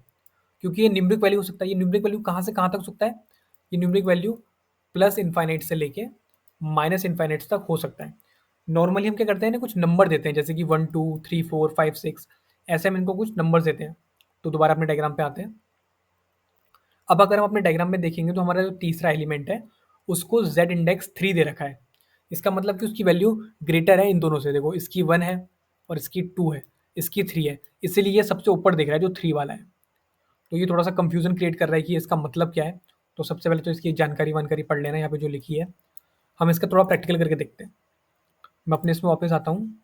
क्योंकि ये न्यूमेरिक वैल्यू हो सकता है। ये न्यूमेरिक वैल्यू कहाँ से कहाँ तक हो सकता है? ये न्यूमेरिक वैल्यू प्लस इनफाइनाइट से लेके माइनस इनफाइनाइट तक हो सकता है। नॉर्मली हम क्या करते हैं ना, कुछ नंबर देते हैं, जैसे कि 1 2 3 4 5 6, ऐसे हम इनको कुछ नंबर्स देते हैं। तो दोबारा अपने डायग्राम पे आते हैं। अब अगर हम अपने डायग्राम में देखेंगे तो हमारा जो तीसरा एलिमेंट है, उसको जेड इंडेक्स 3 दे रखा है। इसका मतलब कि उसकी वैल्यू ग्रेटर है इन दोनों से। देखो इसकी 1 है और इसकी 2 है, इसकी 3 है, इसीलिए ये सबसे ऊपर दिख रहा है जो 3 वाला है। तो ये थोड़ा सा कंफ्यूजन क्रिएट कर रहा है कि इसका मतलब क्या है। तो सबसे पहले तो इसकी जानकारी वानकारी पढ़ लेना, यहाँ पे जो लिखी है। हम इसका थोड़ा प्रैक्टिकल करके देखते हैं। मैं अपने इसमें वापस आता हूँ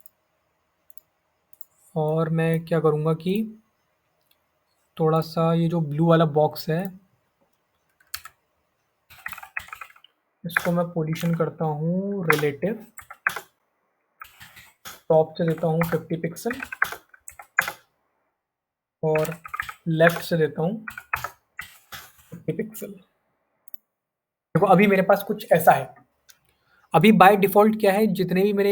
और मैं क्या करूँगा कि थोड़ा सा ये जो ब्लू वाला बॉक्स है, इसको मैं पोजीशन करता हूँ रिलेटिव। टॉप से देता हूँ 50 पिक्सल और लेफ्ट से देता हूँ 50 पिक्सल। देखो अभी मेरे पास कुछ ऐसा है। अभी बाय डिफ़ॉल्ट क्या है, जितने भी मेरे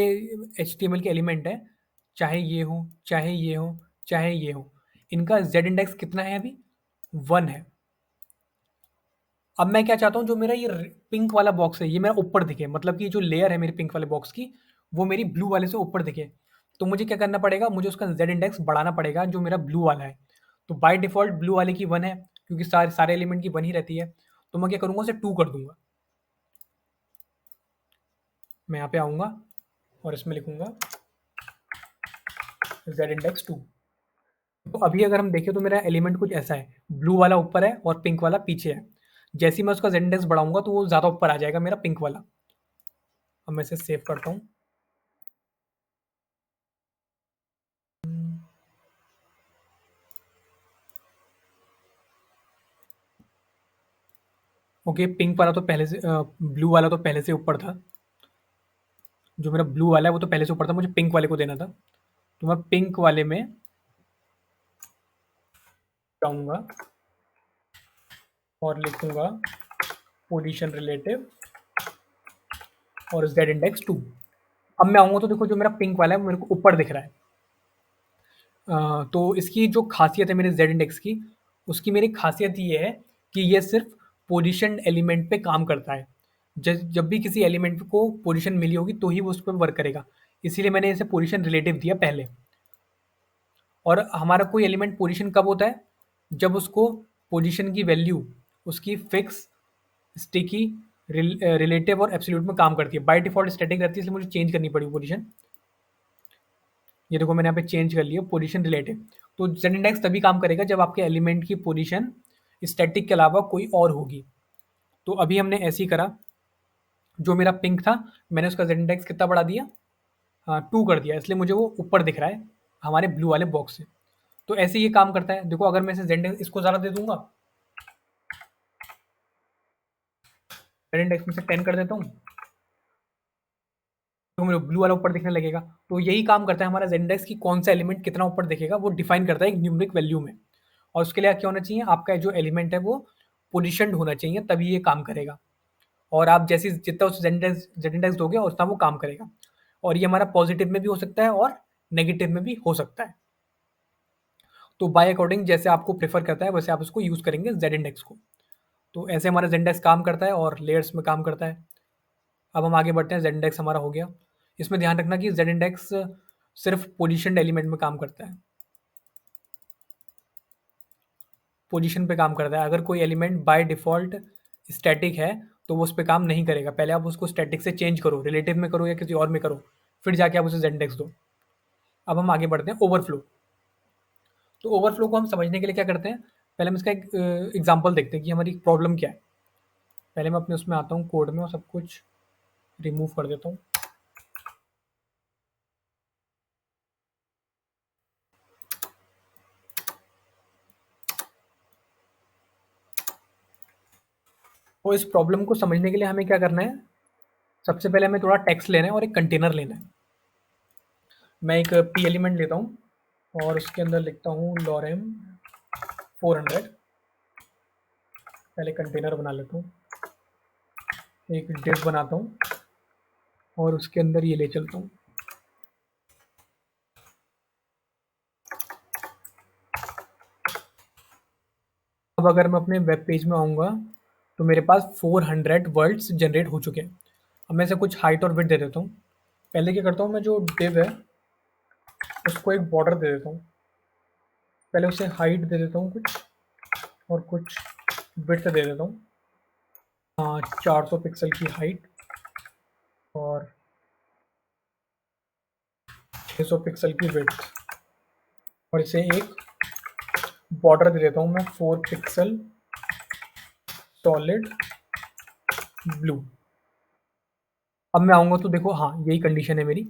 एचटीएमएल के एलिमेंट हैं, चाहे ये हो, चाहे ये हो, चाहे ये हो, इनका ज़ेड इंडेक्स कितना है अभी? 1 है। अब मैं क्या चाहता हूँ, जो मेरा ये पिंक वाला बॉक्स है, ये मेरा ऊपर दिखे, मतलब कि जो लेयर है मेरी पिंक वाले बॉक्स की, वो मेरी ब्लू वाले से ऊपर दिखे। तो मुझे क्या करना पड़ेगा, मुझे उसका ज़ेड इंडेक्स बढ़ाना पड़ेगा, जो मेरा ब्लू वाला है। तो बाय डिफ़ॉल्ट ब्लू वाले की 1 है, क्योंकि सारे सारे एलिमेंट की 1 ही रहती है। तो मैं क्या करूँगा, उसे 2 कर दूँगा। मैं यहाँ पे आऊँगा और इसमें लिखूँगा ज़ेड इंडेक्स 2। तो अभी अगर हम देखें तो मेरा एलिमेंट कुछ ऐसा है, ब्लू वाला ऊपर है और पिंक वाला पीछे है। जैसे ही मैं उसका ज़ेड इंडेक्स बढ़ाऊँगा तो वो ज़्यादा ऊपर आ जाएगा मेरा पिंक वाला। अब मैं इसे सेव करता हूँ। ओके, पिंक वाला तो पहले से ब्लू वाला तो पहले से ऊपर था। जो मेरा ब्लू वाला है वो तो पहले से ऊपर था, मुझे पिंक वाले को देना था। तो मैं पिंक वाले में जाऊँगा और लिखूँगा पोजीशन रिलेटिव और ज़ेड इंडेक्स 2। अब मैं आऊँगा तो देखो जो मेरा पिंक वाला है वो मेरे को ऊपर दिख रहा है। तो इसकी जो ख़ासियत है मेरे ज़ेड इंडेक्स की, उसकी मेरी ख़ासियत ये है कि ये सिर्फ़ पोज़ीशन्ड एलिमेंट पे काम करता है। ज जब भी किसी एलिमेंट को पोज़ीशन मिली होगी तो ही वो उस पे वर्क करेगा। इसीलिए मैंने इसे पोज़ीशन रिलेटिव दिया पहले। और हमारा कोई एलिमेंट पोज़ीशन कब होता है? जब उसको पोज़ीशन की वैल्यू उसकी फ़िक्स, स्टिकी, रिलेटिव और एब्सोल्यूट में काम करती है। बाय डिफ़ॉल्ट स्टैटिक रहती है, इसलिए मुझे चेंज करनी पड़ी पोज़ीशन। ये देखो मैंने यहाँ पे चेंज कर लिया पोजीशन रिलेटिव। तो जेड इंडेक्स तभी काम करेगा जब आपके एलिमेंट की पोजीशन स्टैटिक के अलावा कोई और होगी। तो अभी हमने ऐसे ही करा। जो मेरा पिंक था, मैंने उसका जेड इंडेक्स कितना बढ़ा दिया, 2 कर दिया, इसलिए मुझे वो ऊपर दिख रहा है हमारे ब्लू वाले बॉक्स से। तो ऐसे ये काम करता है। देखो अगर मैं इसे जेड इसको ज़्यादा दे दूंगा, जेड इंडेक्स में से 10 कर देता हूँ, तो मेरे ब्लू वाला ऊपर दिखने लगेगा। तो यही काम करता है हमारा जेड इंडेक्स, की कौन सा एलिमेंट कितना ऊपर दिखेगा वो डिफाइन करता है एक न्यूमेरिक वैल्यू में। और उसके लिए क्या होना चाहिए, आपका जो एलिमेंट है वो पोजिशनड होना चाहिए, तभी ये काम करेगा। और आप जैसे जितना उस जेड इंडेक्स दोगे उतना वो काम करेगा। और ये हमारा पॉजिटिव में भी हो सकता है और नेगेटिव में भी हो सकता है। तो बाय अकॉर्डिंग जैसे आपको प्रेफर करता है वैसे आप उसको यूज़ करेंगे जेड इंडेक्स को। तो ऐसे हमारा जेड इंडेक्स काम करता है और लेयर्स में काम करता है। अब हम आगे बढ़ते हैं। जेड इंडेक्स हमारा हो गया। इसमें ध्यान रखना कि जेड इंडेक्स सिर्फ पोजीशनड एलिमेंट में काम करता है, पोजीशन पे काम करता है। अगर कोई एलिमेंट बाय डिफ़ॉल्ट स्टैटिक है तो वो उस पे काम नहीं करेगा। पहले आप उसको स्टैटिक से चेंज करो, रिलेटिव में करो या किसी और में करो, फिर जाके आप उसे जेड इंडेक्स दो। अब हम आगे बढ़ते हैं ओवरफ्लो। तो ओवरफ्लो को हम समझने के लिए क्या करते हैं, पहले हम इसका एक एग्जांपल देखते हैं कि हमारी प्रॉब्लम क्या है। पहले मैं अपने उसमें आता हूँ कोड में और सब कुछ रिमूव कर देता हूँ। तो इस प्रॉब्लम को समझने के लिए हमें क्या करना है, सबसे पहले हमें थोड़ा टेक्स्ट लेना है और एक कंटेनर लेना है। मैं एक पी एलिमेंट लेता हूँ और उसके अंदर लिखता हूँ lorem 400। पहले कंटेनर बना लेता हूँ, एक div बनाता हूँ और उसके अंदर ये ले चलता हूँ। अब अगर मैं अपने वेब पेज में आऊँगा तो मेरे पास 400 वर्ड्स जनरेट हो चुके हैं। अब मैं इसे कुछ हाइट और विड्थ दे देता हूँ। पहले क्या करता हूँ, मैं जो div है उसको एक बॉर्डर दे देता हूँ। पहले उसे हाइट दे देता हूँ कुछ, और कुछ विड्थ दे देता हूँ। 400 पिक्सल की हाइट और 600 पिक्सल की विड्थ, और इसे एक बॉर्डर दे देता हूँ मैं 4 पिक्सल सॉलिड ब्लू। अब मैं आऊँगा तो देखो, हाँ यही कंडीशन है मेरी।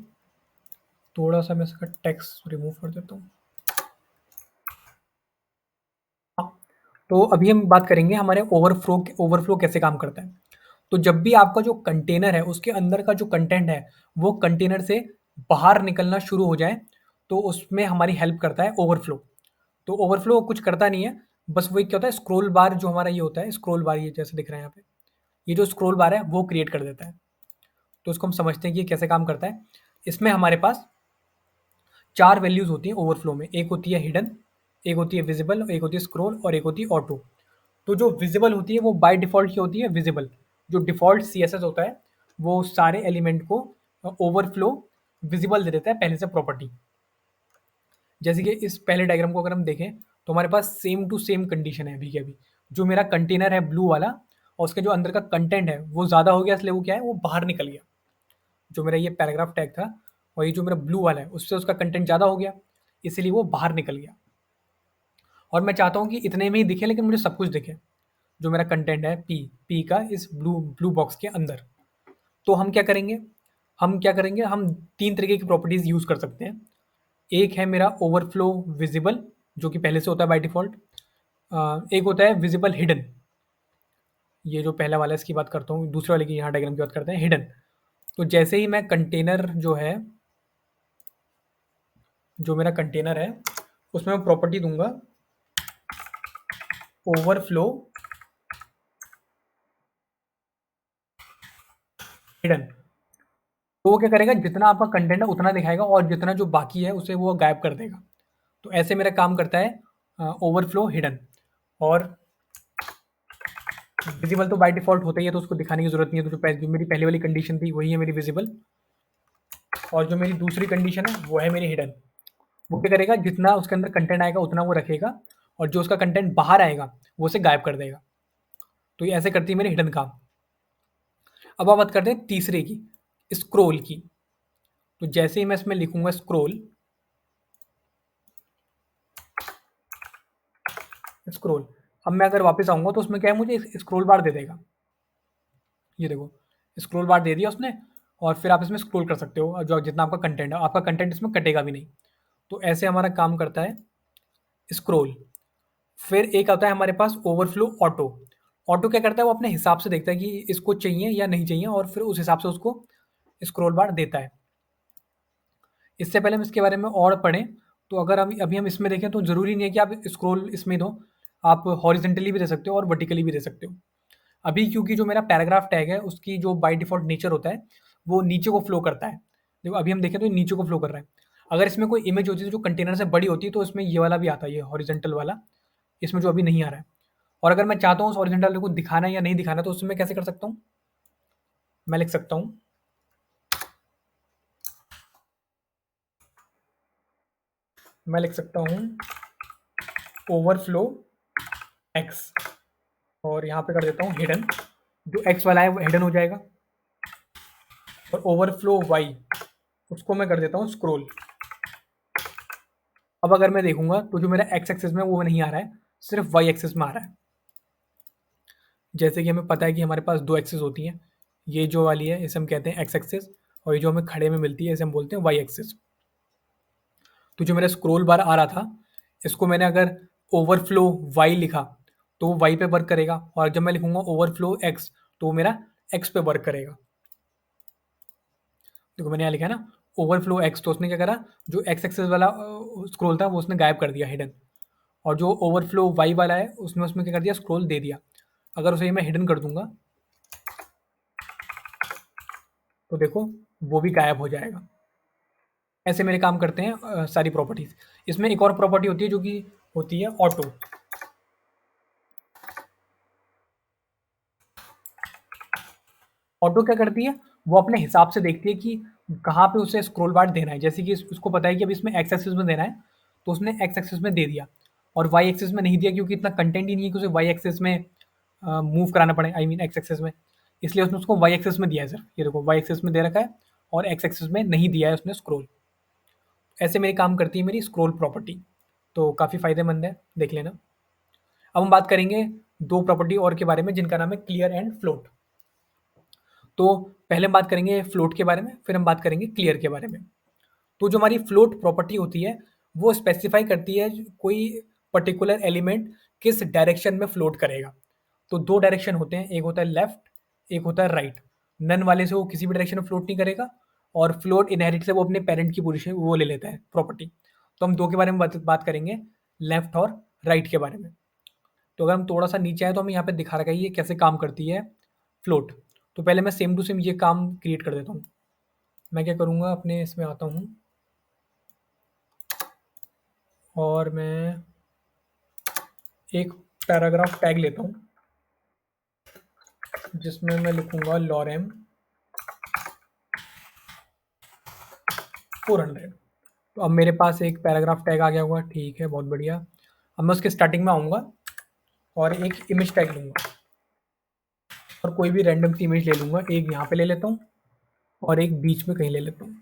थोड़ा सा मैं इसका टेक्स्ट रिमूव कर देता हूँ। हाँ, तो अभी हम बात करेंगे हमारे ओवरफ्लो कैसे काम करता है। तो जब भी आपका जो कंटेनर है उसके अंदर का जो कंटेंट है वो कंटेनर से बाहर निकलना शुरू हो जाए, तो उसमें हमारी हेल्प करता है ओवरफ्लो। तो ओवरफ्लो कुछ करता नहीं है, बस वो क्या होता है, स्क्रॉल बार जो हमारा ये होता है, स्क्रॉल बार ये जैसे दिख रहा है यहाँ पे, ये जो स्क्रॉल बार है वो क्रिएट कर देता है। तो उसको हम समझते हैं कि ये कैसे काम करता है। इसमें हमारे पास 4 वैल्यूज़ होती हैं ओवरफ्लो में। एक होती है हिडन, एक होती है विजिबल, एक होती है स्क्रॉल और एक होती है ऑटो। तो जो विजिबल होती है वो बाय डिफ़ॉल्ट क्या होती है, विजिबल। जो डिफ़ॉल्ट सीएसएस होता है वो सारे एलिमेंट को ओवरफ्लो विजिबल दे देता है पहले से प्रॉपर्टी। जैसे कि इस पहले डायग्राम को अगर हम देखें तो हमारे पास सेम टू सेम कंडीशन है अभी के अभी। जो मेरा कंटेनर है ब्लू वाला और उसके जो अंदर का कंटेंट है वो ज़्यादा हो गया, इसलिए वो क्या है, वो बाहर निकल गया। जो मेरा ये पैराग्राफ टैग था और ये जो मेरा ब्लू वाला है उससे उसका कंटेंट ज़्यादा हो गया, इसीलिए वो बाहर निकल गया। और मैं चाहता हूँ कि इतने में ही दिखे लेकिन मुझे सब कुछ दिखे, जो मेरा कंटेंट है पी का इस ब्लू ब्लू बॉक्स के अंदर। तो हम क्या करेंगे, हम 3 तरीके की प्रॉपर्टीज़ यूज़ कर सकते हैं। एक है मेरा ओवरफ्लो विजिबल, जो कि पहले से होता है बाय डिफ़ॉल्ट। एक होता है विजिबल हिडन, ये जो पहला वाला है इसकी बात करता हूँ। दूसरे वाले की यहाँ डायग्राम की बात करते हैं, हिडन। तो जैसे ही मैं कंटेनर जो मेरा कंटेनर है उसमें मैं प्रॉपर्टी दूंगा ओवरफ्लो हिडन। तो वो क्या करेगा, जितना आपका कंटेंट है उतना दिखाएगा और जितना जो बाकी है उसे वो गायब कर देगा। तो ऐसे मेरा काम करता है ओवरफ्लो हिडन। और विजिबल तो बाय डिफ़ॉल्ट होता ही है, तो उसको दिखाने की ज़रूरत नहीं है। तो जो मेरी पहले वाली कंडीशन थी वही है मेरी विजिबल, और जो मेरी दूसरी कंडीशन है वो है मेरी हिडन। वो क्या करेगा, जितना उसके अंदर कंटेंट आएगा उतना वो रखेगा और जो उसका कंटेंट बाहर आएगा वो उसे गायब कर देगा। तो ये ऐसे करती है मेरी हिडन काम। अब आप बात करते हैं तीसरे की, स्क्रॉल की। तो जैसे ही मैं इसमें लिखूंगा स्क्रॉल, स्क्रॉल, अब मैं अगर वापस आऊंगा तो उसमें क्या है, मुझे स्क्रॉल बार दे देगा। ये देखो, स्क्रॉल बार दे दिया उसने, और फिर आप इसमें स्क्रॉल कर सकते हो, और जो जितना आपका कंटेंट है, आपका कंटेंट इसमें कटेगा भी नहीं। तो ऐसे हमारा काम करता है स्क्रॉल। फिर एक आता है हमारे पास ओवरफ्लो ऑटो। ऑटो क्या करता है, वो अपने हिसाब से देखता है कि इसको चाहिए या नहीं चाहिए, और फिर उस हिसाब से उसको स्क्रॉल बार देता है। इससे पहले हम इसके बारे में और पढ़ें, तो अगर हम अभी हम इसमें देखें तो ज़रूरी नहीं है कि आप स्क्रॉल इसमें दो, आप हॉरिजेंटली भी दे सकते हो और वर्टिकली भी दे सकते हो। अभी क्योंकि जो मेरा पैराग्राफ टैग है उसकी जो बाय डिफ़ॉल्ट नेचर होता है वो नीचे को फ्लो करता है। देखो अभी हम देखें तो ये नीचे को फ्लो कर रहा है। अगर इसमें कोई इमेज होती है जो कंटेनर से बड़ी होती है तो इसमें ये वाला भी आता है, ये हॉरिजॉन्टल वाला, इसमें जो अभी नहीं आ रहा है। और अगर मैं चाहता हूँ उस हॉरिजॉन्टल को दिखाना है या नहीं दिखाना, तो उसमें कैसे कर सकता हूँ, मैं लिख सकता हूँ मैं लिख सकता हूँ ओवरफ्लो एक्स, और यहाँ पे कर देता हूँ हिडन। जो एक्स वाला है वो हिडन हो जाएगा, और ओवरफ्लो वाई उसको मैं कर देता हूँ स्क्रॉल। अब अगर मैं देखूंगा तो जो मेरा एक्स एक्सिस में वो नहीं आ रहा है, सिर्फ वाई एक्सिस में आ रहा है। जैसे कि हमें पता है कि हमारे पास दो एक्सिस होती हैं, ये जो वाली है इसे हम कहते हैं एक्स एक्सिस, और ये जो हमें खड़े में मिलती है इसे हम बोलते हैं वाई एक्सिस। तो जो मेरा स्क्रॉल बार आ रहा था, इसको मैंने अगर ओवरफ्लो वाई लिखा तो वो वाई पे वर्क करेगा, और जब मैं लिखूंगा ओवरफ्लो एक्स तो वो मेरा एक्स पे वर्क करेगा। देखो मैंने यहाँ लिखा है ना ओवरफ्लो एक्स, तो उसने क्या करा, जो एक्स एक्सेस वाला स्क्रॉल था वो उसने गायब कर दिया, हिडन। और जो ओवरफ्लो वाई वाला है उसने उसमें क्या कर दिया, स्क्रॉल दे दिया। अगर उसे मैं हिडन कर दूंगा तो देखो वो भी गायब हो जाएगा। ऐसे मेरे काम करते हैं सारी प्रॉपर्टीज। इसमें एक और प्रॉपर्टी होती है जो कि होती है ऑटो। ऑटो क्या करती है, वो अपने हिसाब से देखती है कि कहाँ पे उसे स्क्रॉल बार देना है। जैसे कि उसको पता है कि अब इसमें एक्स एक्सिस में देना है, तो उसने एक्स एक्सिस में दे दिया, और वाई एक्सिस में नहीं दिया क्योंकि इतना कंटेंट ही नहीं है कि उसे वाई एक्सिस में मूव कराना पड़े, आई मीन एक्स एक्सिस में। इसलिए उसने उसको वाई एक्सिस में दिया है सिर्फ, ये देखो वाई एक्सिस में दे रखा है और एक्स एक्सिस में नहीं दिया है उसने स्क्रॉल। ऐसे मेरी काम करती है मेरी स्क्रॉल प्रॉपर्टी, तो काफ़ी फायदेमंद है, देख लेना। अब हम बात करेंगे दो प्रॉपर्टी और के बारे में जिनका नाम है क्लियर एंड फ्लोट। तो पहले हम बात करेंगे फ्लोट के बारे में, फिर हम बात करेंगे क्लियर के बारे में। तो जो हमारी फ्लोट प्रॉपर्टी होती है वो स्पेसिफाई करती है कोई पर्टिकुलर एलिमेंट किस डायरेक्शन में फ्लोट करेगा। तो दो डायरेक्शन होते हैं, एक होता है लेफ्ट, एक होता है राइट। नन वाले से वो किसी भी डायरेक्शन में फ्लोट नहीं करेगा, और फ्लोट इनहेरिट से वो अपने पेरेंट की पोजीशन वो ले लेता है प्रॉपर्टी। तो हम दो के बारे में बात करेंगे, लेफ्ट और राइट के बारे में। तो अगर हम थोड़ा सा नीचे आए तो हमें यहाँ पे दिखा रखा है ये कैसे काम करती है फ्लोट। तो पहले मैं सेम टू सेम ये काम क्रिएट कर देता हूँ। मैं क्या करूँगा, अपने इसमें आता हूँ और मैं एक पैराग्राफ टैग लेता हूँ जिसमें मैं लिखूँगा लॉरेम 400। तो अब मेरे पास एक पैराग्राफ टैग आ गया होगा, ठीक है, बहुत बढ़िया। अब मैं उसके स्टार्टिंग में आऊँगा और एक इमेज टैग लूँगा, और कोई भी रैंडम सी इमेज ले लूँगा। एक यहाँ पे ले लेता हूँ और एक बीच में कहीं ले लेता हूँ,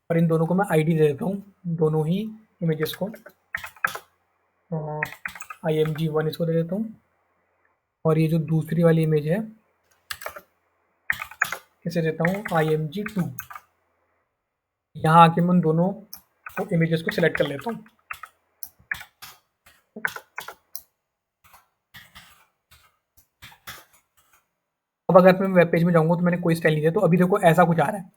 और इन दोनों को मैं आईडी दे देता हूँ, दोनों ही इमेजेस को। IMG1 इसको दे देता हूँ, और ये जो दूसरी वाली इमेज है इसे देता हूँ IMG2। यहाँ आके मैं उन दोनों इमेजेस को सिलेक्ट कर लेता हूँ। अब अगर मैं वेब पेज में जाऊँगा तो मैंने कोई स्टाइल नहीं दिया, तो अभी देखो ऐसा कुछ आ रहा है।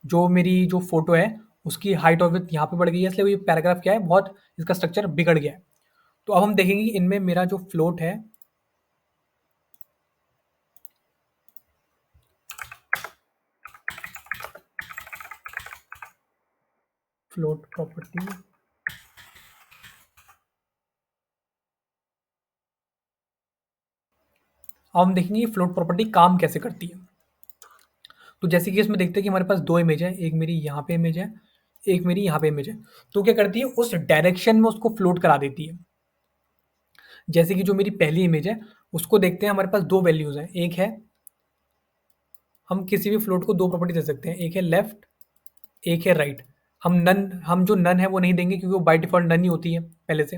जो मेरी जो फ़ोटो है उसकी हाइट और विड्थ यहाँ पे बढ़ गई है, इसलिए ये पैराग्राफ क्या है, बहुत इसका स्ट्रक्चर बिगड़ गया है। तो अब हम देखेंगे कि इनमें मेरा जो फ्लोट है, फ्लोट प्रॉपर्टी, अब हम देखेंगे फ्लोट प्रॉपर्टी काम कैसे करती है। तो जैसे कि इसमें देखते हैं कि हमारे पास दो इमेज है, एक मेरी यहाँ पे इमेज है, एक मेरी यहाँ पे इमेज है। तो क्या करती है, उस डायरेक्शन में उसको फ्लोट करा देती है। जैसे कि जो मेरी पहली इमेज है उसको देखते हैं, हमारे पास दो वैल्यूज हैं, एक है, हम किसी भी फ्लोट को दो प्रॉपर्टी दे सकते हैं, एक है लेफ्ट, एक है राइट। हम जो नन है वो नहीं देंगे क्योंकि वो बाय डिफ़ॉल्ट नन ही होती है पहले से।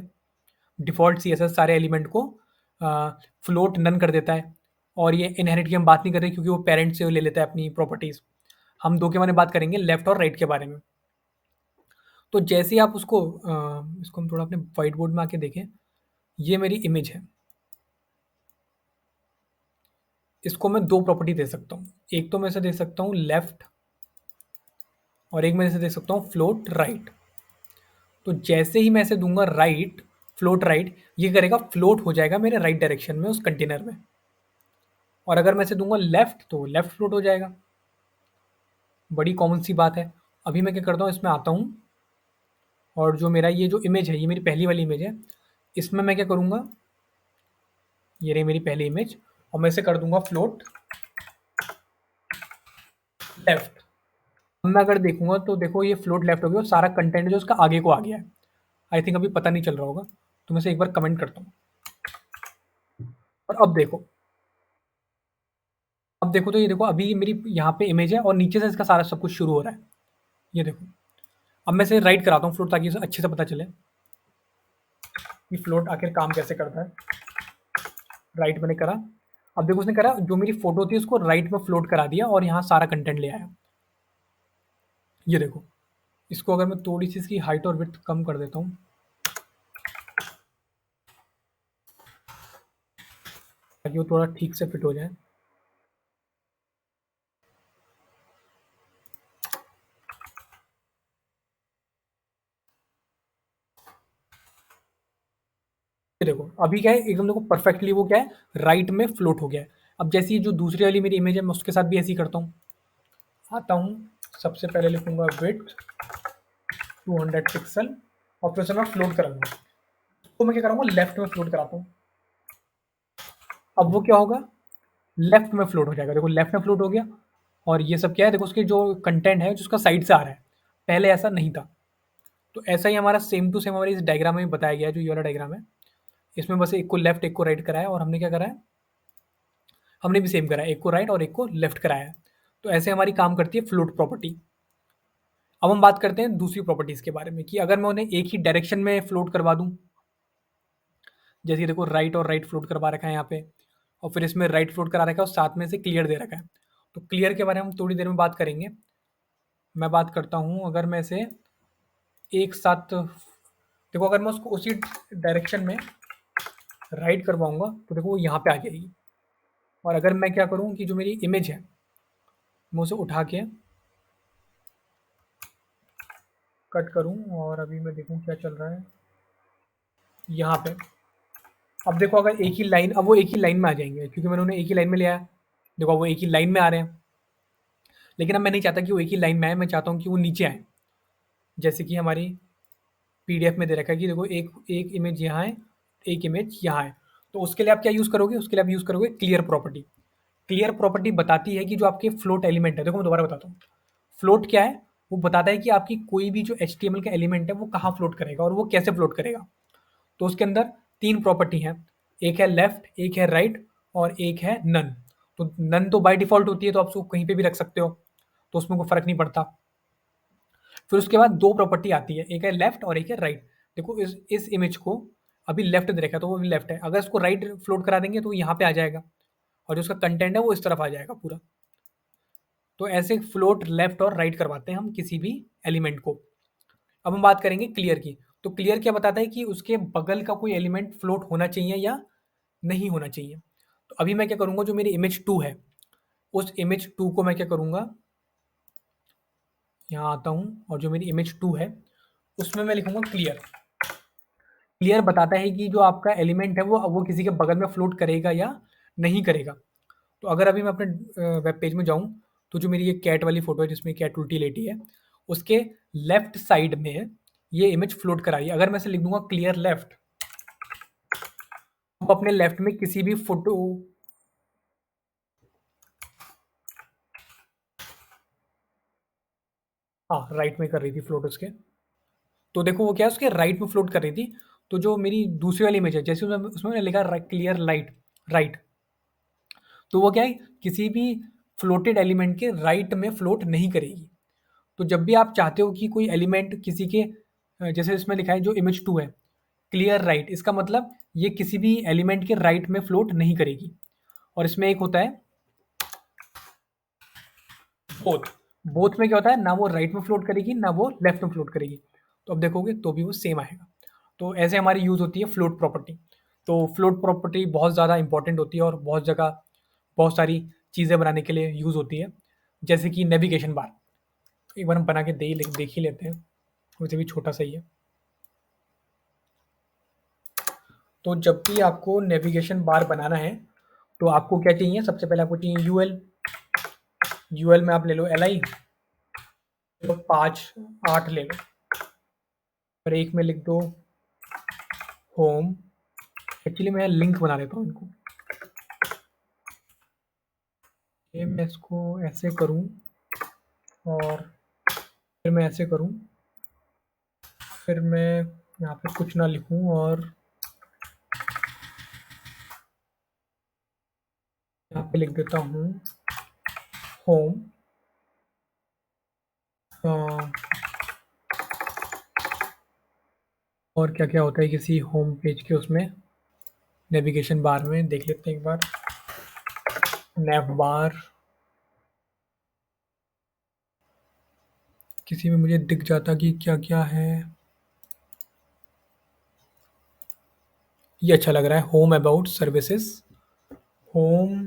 डिफ़ॉल्ट सीएसएस सारे एलिमेंट को फ्लोट नन कर देता है। और ये इनहेरिट की हम बात नहीं कर रहे क्योंकि वो पेरेंट से ले लेता है अपनी प्रॉपर्टीज़। हम दो के बारे में बात करेंगे, लेफ्ट और राइट के बारे में। तो जैसे ही आप उसको इसको हम थोड़ा अपने व्हाइट बोर्ड में आके देखें, ये मेरी इमेज है। इसको मैं दो प्रॉपर्टी दे सकता हूँ, एक तो मैं इसे दे सकता हूँ लेफ्ट, और एक मैं इसे दे सकता हूँ फ्लोट राइट। तो जैसे ही मैं इसे दूंगा राइट, फ्लोट राइट, ये करेगा फ्लोट हो जाएगा मेरे राइट डायरेक्शन में उस कंटेनर में। और अगर मैं इसे दूंगा लेफ्ट तो लेफ्ट फ्लोट हो जाएगा। बड़ी कॉमन सी बात है। अभी मैं क्या करता हूँ, इसमें आता हूँ, और जो मेरा ये जो इमेज है ये मेरी पहली वाली इमेज है, इसमें मैं क्या करूँगा, ये रही मेरी पहली इमेज, और मैं इसे कर दूंगा फ्लोट लेफ्ट। अब मैं अगर देखूंगा तो देखो ये फ्लोट लेफ्ट हो गया और सारा कंटेंट जो उसका आगे को आ गया है। आई थिंक अभी पता नहीं चल रहा होगा, तो मैं इसे एक बार कमेंट करता हूँ। और अब देखो तो ये देखो अभी मेरी यहाँ पे इमेज है और नीचे से इसका सारा सब कुछ शुरू हो रहा है। ये देखो, अब मैं इसे राइट कराता हूँ फ्लोट, ताकि इसे अच्छे से पता चले कि फ्लोट आखिर काम कैसे करता है। राइट मैंने करा, अब देखो उसने करा, जो मेरी फोटो थी उसको राइट में फ्लोट करा दिया और यहाँ सारा कंटेंट ले आया। ये देखो, इसको अगर मैं थोड़ी सी इसकी हाइट और विड्थ कम कर देता हूँ, ताकि वो थोड़ा ठीक से फिट हो जाए। ये देखो अभी क्या है, एकदम देखो परफेक्टली वो क्या है, राइट में फ्लोट हो गया है। अब जैसे ये जो दूसरी वाली मेरी इमेज है, मैं उसके साथ भी ऐसे ही करता हूँ। आता हूँ, सबसे पहले लिखूंगा विड्थ 200 पिक्सल और फिर उसे मैं फ्लोट कराऊंगा। तो मैं क्या करूँगा, लेफ्ट में फ्लोट कराता हूँ। अब वो क्या होगा, लेफ्ट में फ्लोट हो जाएगा। देखो लेफ्ट में फ्लोट हो गया। और ये सब क्या है, देखो उसके जो कंटेंट है, जो उसका साइड से आ रहा है, पहले ऐसा नहीं था। तो ऐसा ही हमारा सेम टू सेम हमारे इस डायग्राम में भी बताया गया है, जो ये वाला डायग्राम है। इसमें बस एक को लेफ्ट एक को राइट कराया, और हमने क्या करा है, हमने भी सेम करा है, एक को राइट और एक को लेफ्ट कराया है। तो ऐसे हमारी काम करती है फ्लोट प्रॉपर्टी। अब हम बात करते हैं दूसरी प्रॉपर्टीज़ के बारे में, कि अगर मैं उन्हें एक ही डायरेक्शन में फ्लोट करवा दूँ, जैसे देखो राइट और राइट फ्लोट करवा रखा है यहाँ पे, और फिर इसमें राइट फ्लोट करा रखा है और साथ में से क्लियर दे रखा है। तो क्लियर के बारे में हम थोड़ी देर में बात करेंगे। मैं बात करता हूँ, अगर मैं इसे एक साथ, देखो अगर मैं उसको उसी डायरेक्शन में राइट करवाऊंगा तो देखो वो यहाँ पे आ जाएगी। और अगर मैं क्या करूँ कि जो मेरी इमेज है, मैं उसे उठा के कट करूँ, और अभी मैं देखूँ क्या चल रहा है यहाँ पे। अब देखो अगर एक ही लाइन, अब वो एक ही लाइन में आ जाएंगे, क्योंकि मैंने उन्हें एक ही लाइन में लिया है। देखो अब वो एक ही लाइन में आ रहे हैं। लेकिन अब मैं नहीं चाहता कि वो एक ही लाइन में आए, मैं चाहता हूँ कि वो नीचे आए। जैसे कि हमारी पीडीएफ में दे रखा है कि देखो एक एक इमेज यहाँ है, एक इमेज यहाँ है। तो उसके लिए आप क्या यूज़ करोगे, उसके लिए आप यूज़ करोगे क्लियर प्रॉपर्टी। क्लियर प्रॉपर्टी बताती है कि जो आपके फ्लोट एलिमेंट है, देखो मैं दोबारा बताता हूँ। फ्लोट क्या है, वो बताता है कि आपकी कोई भी जो एचटीएमएल का एलिमेंट है वो कहाँ फ्लोट करेगा और वो कैसे फ्लोट करेगा। तो उसके अंदर तीन प्रॉपर्टी हैं, एक है लेफ्ट, एक है राइट और एक है नन। तो नन तो बाय डिफॉल्ट होती है, तो आप उसको कहीं पे भी रख सकते हो, तो उसमें कोई फर्क नहीं पड़ता। फिर उसके बाद दो प्रॉपर्टी आती है, एक है लेफ्ट और एक है राइट। देखो इस इमेज को अभी लेफ्ट दे रखा है, तो वो भी लेफ्ट है। अगर इसको राइट फ्लोट करा देंगे तो वो यहाँ पे आ जाएगा, और जो उसका कंटेंट है वो इस तरफ आ जाएगा पूरा। तो ऐसे फ्लोट लेफ्ट और राइट करवाते हैं हम किसी भी एलिमेंट को। अब हम बात करेंगे क्लियर की। तो क्लियर क्या बताता है कि उसके बगल का कोई एलिमेंट फ्लोट होना चाहिए या नहीं होना चाहिए। तो अभी मैं क्या करूँगा, जो मेरी इमेज 2 है, उस इमेज 2 को मैं क्या करूँगा, यहाँ आता हूँ, और जो मेरी इमेज 2 है उसमें मैं लिखूँगा क्लियर। क्लियर बताता है कि जो आपका एलिमेंट है वो किसी के बगल में फ्लोट करेगा या नहीं करेगा। तो अगर अभी मैं अपने वेब पेज में जाऊँ, तो जो मेरी ये कैट वाली फ़ोटो है जिसमें कैट उल्टी लेटी है, उसके लेफ्ट साइड में ये इमेज फ्लोट कराई है। अगर मैं इसे लिख दूँगा क्लियर लेफ्ट, आप अपने लेफ्ट में किसी भी फ़ोटो, हाँ, राइट में कर रही थी फ्लोट उसके। तो देखो वो क्या है, उसके राइट में फ्लोट कर रही थी। तो जो मेरी दूसरी वाली इमेज है, जैसे उसमें उसमें मैंने लिखा क्लियर लाइट राइट, तो वो क्या है, किसी भी फ्लोटेड एलिमेंट के राइट में फ्लोट नहीं करेगी। तो जब भी आप चाहते हो कि कोई एलिमेंट किसी के जैसे इसमें लिखा है जो इमेज 2 है, क्लियर राइट, इसका मतलब ये किसी भी एलिमेंट के राइट में फ्लोट नहीं करेगी। और इसमें एक होता है बोथ। बोथ में क्या होता है, ना वो राइट में फ्लोट करेगी ना वो लेफ्ट में फ्लोट करेगी। तो अब देखोगे तो भी वो सेम आएगा। तो ऐसे हमारी यूज़ होती है फ्लोट प्रॉपर्टी। तो फ्लोट प्रॉपर्टी बहुत ज़्यादा इंपॉर्टेंट होती है और बहुत जगह बहुत सारी चीज़ें बनाने के लिए यूज़ होती है। जैसे कि नेविगेशन बार, एक बार हम बना के देख ही लेते हैं, वैसे भी छोटा सा ही है। तो जब भी आपको नेविगेशन बार बनाना है, तो आपको क्या चाहिए, सबसे पहले आपको चाहिए यूएल। यूएल में आप ले लो एल आई, तो 5 8 ले लो, और एक में लिख दो होम। एक्चुअली मैं लिंक बना लेता हूँ इनको, ये मैं इसको ऐसे करूँ और फिर मैं ऐसे करूँ, फिर मैं यहाँ पे कुछ ना लिखूँ और यहाँ पे लिख देता हूँ होम। और क्या क्या होता है किसी होम पेज के उसमें नेविगेशन बार में, देख लेते हैं एक बार। नेव बार किसी में मुझे दिख जाता कि क्या क्या है। ये अच्छा लग रहा है, home about services. Home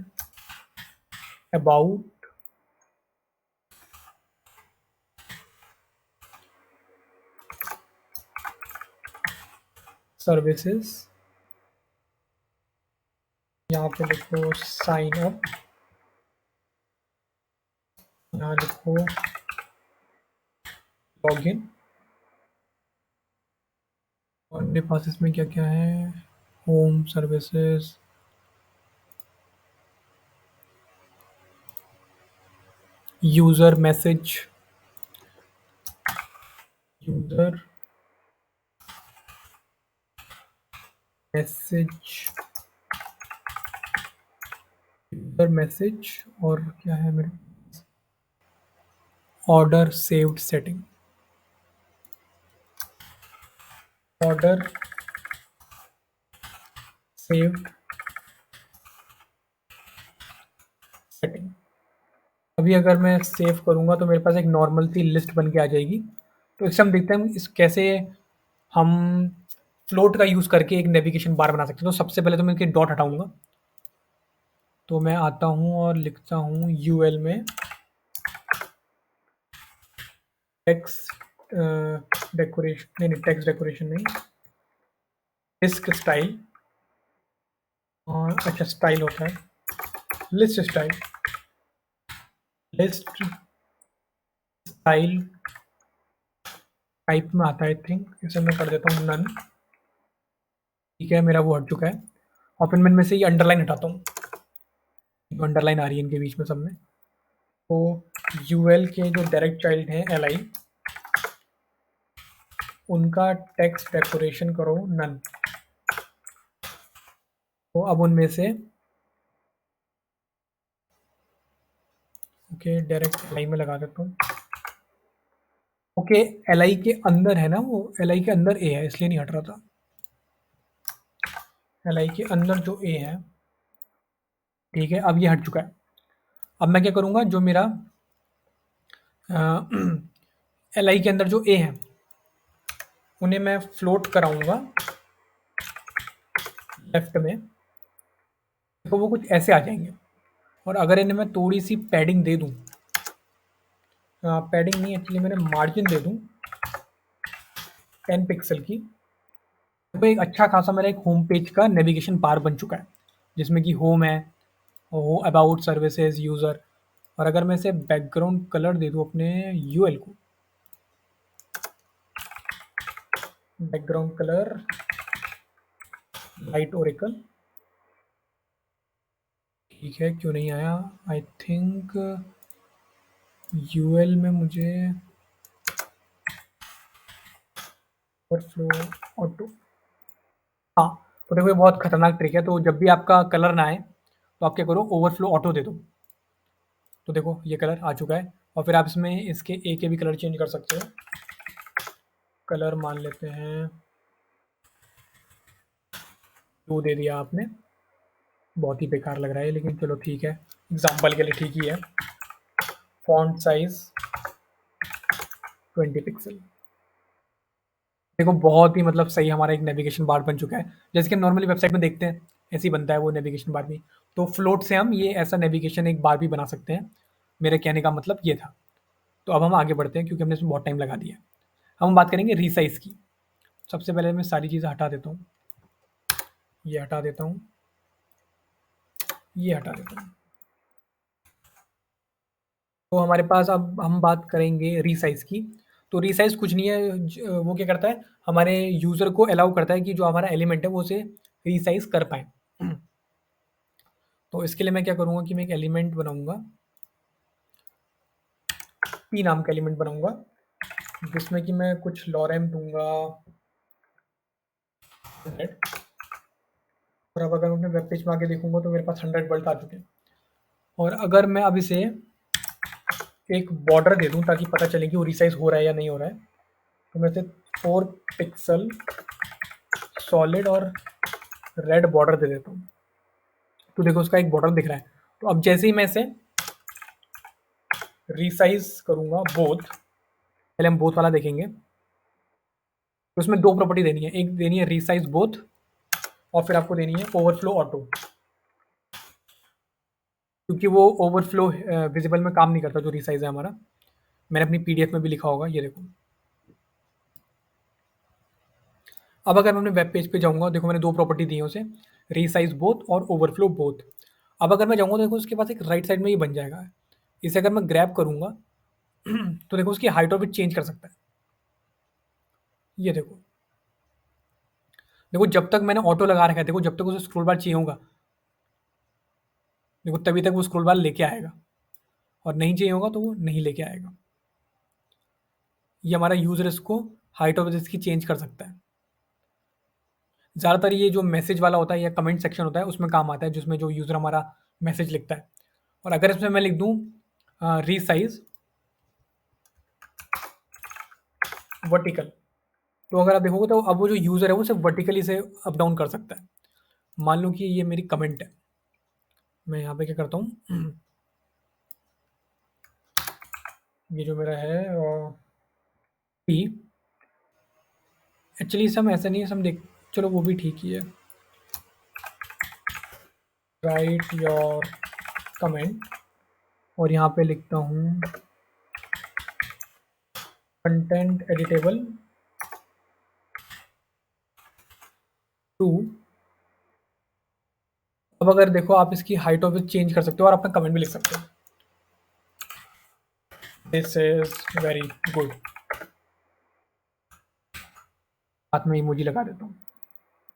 about services, यहाँ पे लिखो साइन अप, यहाँ लिखो लॉगिन, और मेरे पास इसमें क्या क्या है, home services, user message, user message, user message, और क्या है मेरे, order saved setting, order saved setting. अभी अगर मैं सेव करूँगा तो मेरे पास एक नॉर्मल सी लिस्ट बन के आ जाएगी। तो इससे हम देखते हैं इस कैसे हम फ्लोट का यूज़ करके एक नेविगेशन बार बना सकते हैं। तो सबसे पहले तो मैं इनके डॉट हटाऊँगा। तो मैं आता हूँ और लिखता हूँ यूएल में टेक्स्ट डेकोरेशन, नहीं टेक्स्ट डेकोरेशन नहीं, डिस्क स्टाइल, और अच्छा स्टाइल होता है list style, list style type में आता है आई थिंक। इसे मैं कर देता हूँ नन। ठीक है, मेरा वो हट चुका है। और फिर मैं इनमें से ये अंडरलाइन हटाता हूँ, अंडरलाइन आ रही है इनके बीच में सब में। तो यूएल के जो डायरेक्ट चाइल्ड हैं एल आई, उनका टेक्स्ट डेकोरेशन करो नन। तो अब उनमें से ओके डायरेक्ट एल आई में लगा देता हूँ। ओके एल आई के अंदर है ना, वो एल आई के अंदर ए है इसलिए नहीं हट रहा था। एल आई के अंदर जो ए है, ठीक है, अब ये हट चुका है। अब मैं क्या करूँगा, जो मेरा एल आई के अंदर जो ए है उन्हें मैं फ्लोट कराऊंगा लेफ्ट में, तो वो कुछ ऐसे आ जाएंगे। और अगर इन्हें मैं थोड़ी सी पैडिंग दे दूं, पैडिंग नहीं एक्चुअली मैंने मार्जिन दे दूं 10 पिक्सल की, तो एक अच्छा खासा मेरा एक होम पेज का नेविगेशन बार बन चुका है, जिसमें कि होम है, हो अबाउट सर्विसेज, यूज़र। और अगर मैं इसे बैकग्राउंड कलर दे दूं अपने यूएल को, बैकग्राउंड कलर लाइट ओरेकल, ठीक है, क्यों नहीं आया, आई थिंक यूएल में मुझे ओवरफ्लो ऑटो, हाँ। तो देखो ये बहुत खतरनाक ट्रिक है। तो जब भी आपका कलर ना आए तो आप क्या करो, ओवरफ्लो ऑटो दे दो। तो देखो ये कलर आ चुका है। और फिर आप इसमें इसके ए के भी कलर चेंज कर सकते हो। कलर मान लेते हैं ब्लू दे दिया आपने, बहुत ही बेकार लग रहा है लेकिन चलो ठीक है, एग्जाम्पल के लिए ठीक ही है। Font size 20 pixel. देखो बहुत ही मतलब सही हमारा एक नेविगेशन बार बन चुका है, जैसे कि हम नॉर्मली वेबसाइट में देखते हैं ऐसे ही बनता है वो नेविगेशन बार भी। तो फ्लोट से हम ये ऐसा नेविगेशन एक बार भी बना सकते हैं। मेरे कहने का मतलब ये था। तो अब हम आगे बढ़ते हैं क्योंकि हमने इसमें बहुत टाइम लगा दिया है। हम बात करेंगे रीसाइज़ की। सबसे पहले मैं सारी चीज़ें हटा देता हूँ, ये हटा देता हूँ, ये हटा देता हूँ। तो हमारे पास अब हम बात करेंगे रीसाइज़ की। तो रीसाइज़ कुछ नहीं है, वो क्या करता है, हमारे यूज़र को अलाउ करता है कि जो हमारा एलिमेंट है वो उसे रीसाइज़ कर पाएँ। तो इसके लिए मैं क्या करूँगा कि मैं एक एलिमेंट बनाऊँगा, पी नाम का एलिमेंट बनाऊँगा, जिसमें कि मैं कुछ लॉरेम दूँगा 100। और अब अगर मैं अपने वेब पेज में आके देखूँगा तो मेरे पास 100 वर्ड्स आ चुके हैं। और अगर मैं अब इसे एक बॉर्डर दे दूँ ताकि पता चले कि वो रीसाइज़ हो रहा है या नहीं हो रहा है, तो मैं इसे 4 पिक्सल सॉलिड और रेड बॉर्डर दे देता हूँ। तो देखो उसका एक बॉर्डर दिख रहा है। तो अब जैसे ही मैं इसे रीसाइज़ करूँगा बोथ, पहले हम बोथ वाला देखेंगे। तो उसमें 2 प्रॉपर्टी देनी है, एक देनी है रीसाइज़ बोथ और फिर आपको देनी है ओवरफ्लो ऑटो। क्योंकि वो ओवरफ्लो विजिबल में काम नहीं करता जो रिसाइज़ है हमारा। मैंने अपनी पीडीएफ में भी लिखा होगा, ये देखो। अब अगर मैं अपने वेब पेज पे जाऊँगा, देखो मैंने 2 प्रॉपर्टी दी है उसे, रीसाइज़ बोथ और ओवरफ्लो बोथ। अब अगर मैं जाऊँगा तो देखो उसके पास एक राइट साइड में ये बन जाएगा। इसे अगर मैं ग्रैब करूँगा तो देखो उसकी हाइट और विड्थ चेंज कर सकता है। ये देखो। देखो जब तक मैंने ऑटो लगा रखा है, देखो जब तक उसे स्क्रॉल बार चाहिए होगा, देखो तभी तक वो स्क्रॉल बार लेके आएगा, और नहीं चाहिए होगा तो वो नहीं लेके आएगा। ये हमारा यूज़र इसको हाइट और विड्थ इसकी चेंज कर सकता है। ज़्यादातर ये जो मैसेज वाला होता है या कमेंट सेक्शन होता है उसमें काम आता है, जिसमें जो यूज़र हमारा मैसेज लिखता है। और अगर इसमें मैं लिख दूँ रीसाइज़ वर्टिकल, तो अगर आप देखोगे तो अब वो जो यूज़र है वो सिर्फ वर्टिकली से अप डाउन कर सकता है। मान लो कि ये मेरी कमेंट है, मैं यहाँ पे क्या करता हूँ ये जो मेरा है पी, एक्चुअली सम ऐसा नहीं है, सम देख, चलो वो भी ठीक ही है। राइट योर कमेंट, और यहाँ पे लिखता हूँ कंटेंट एडिटेबल टू। अब अगर देखो आप इसकी हाइट ऑफ चेंज कर सकते हो और अपना कमेंट भी लिख सकते हो, दिस इज वेरी गुड, साथ में इमोजी लगा देता हूँ,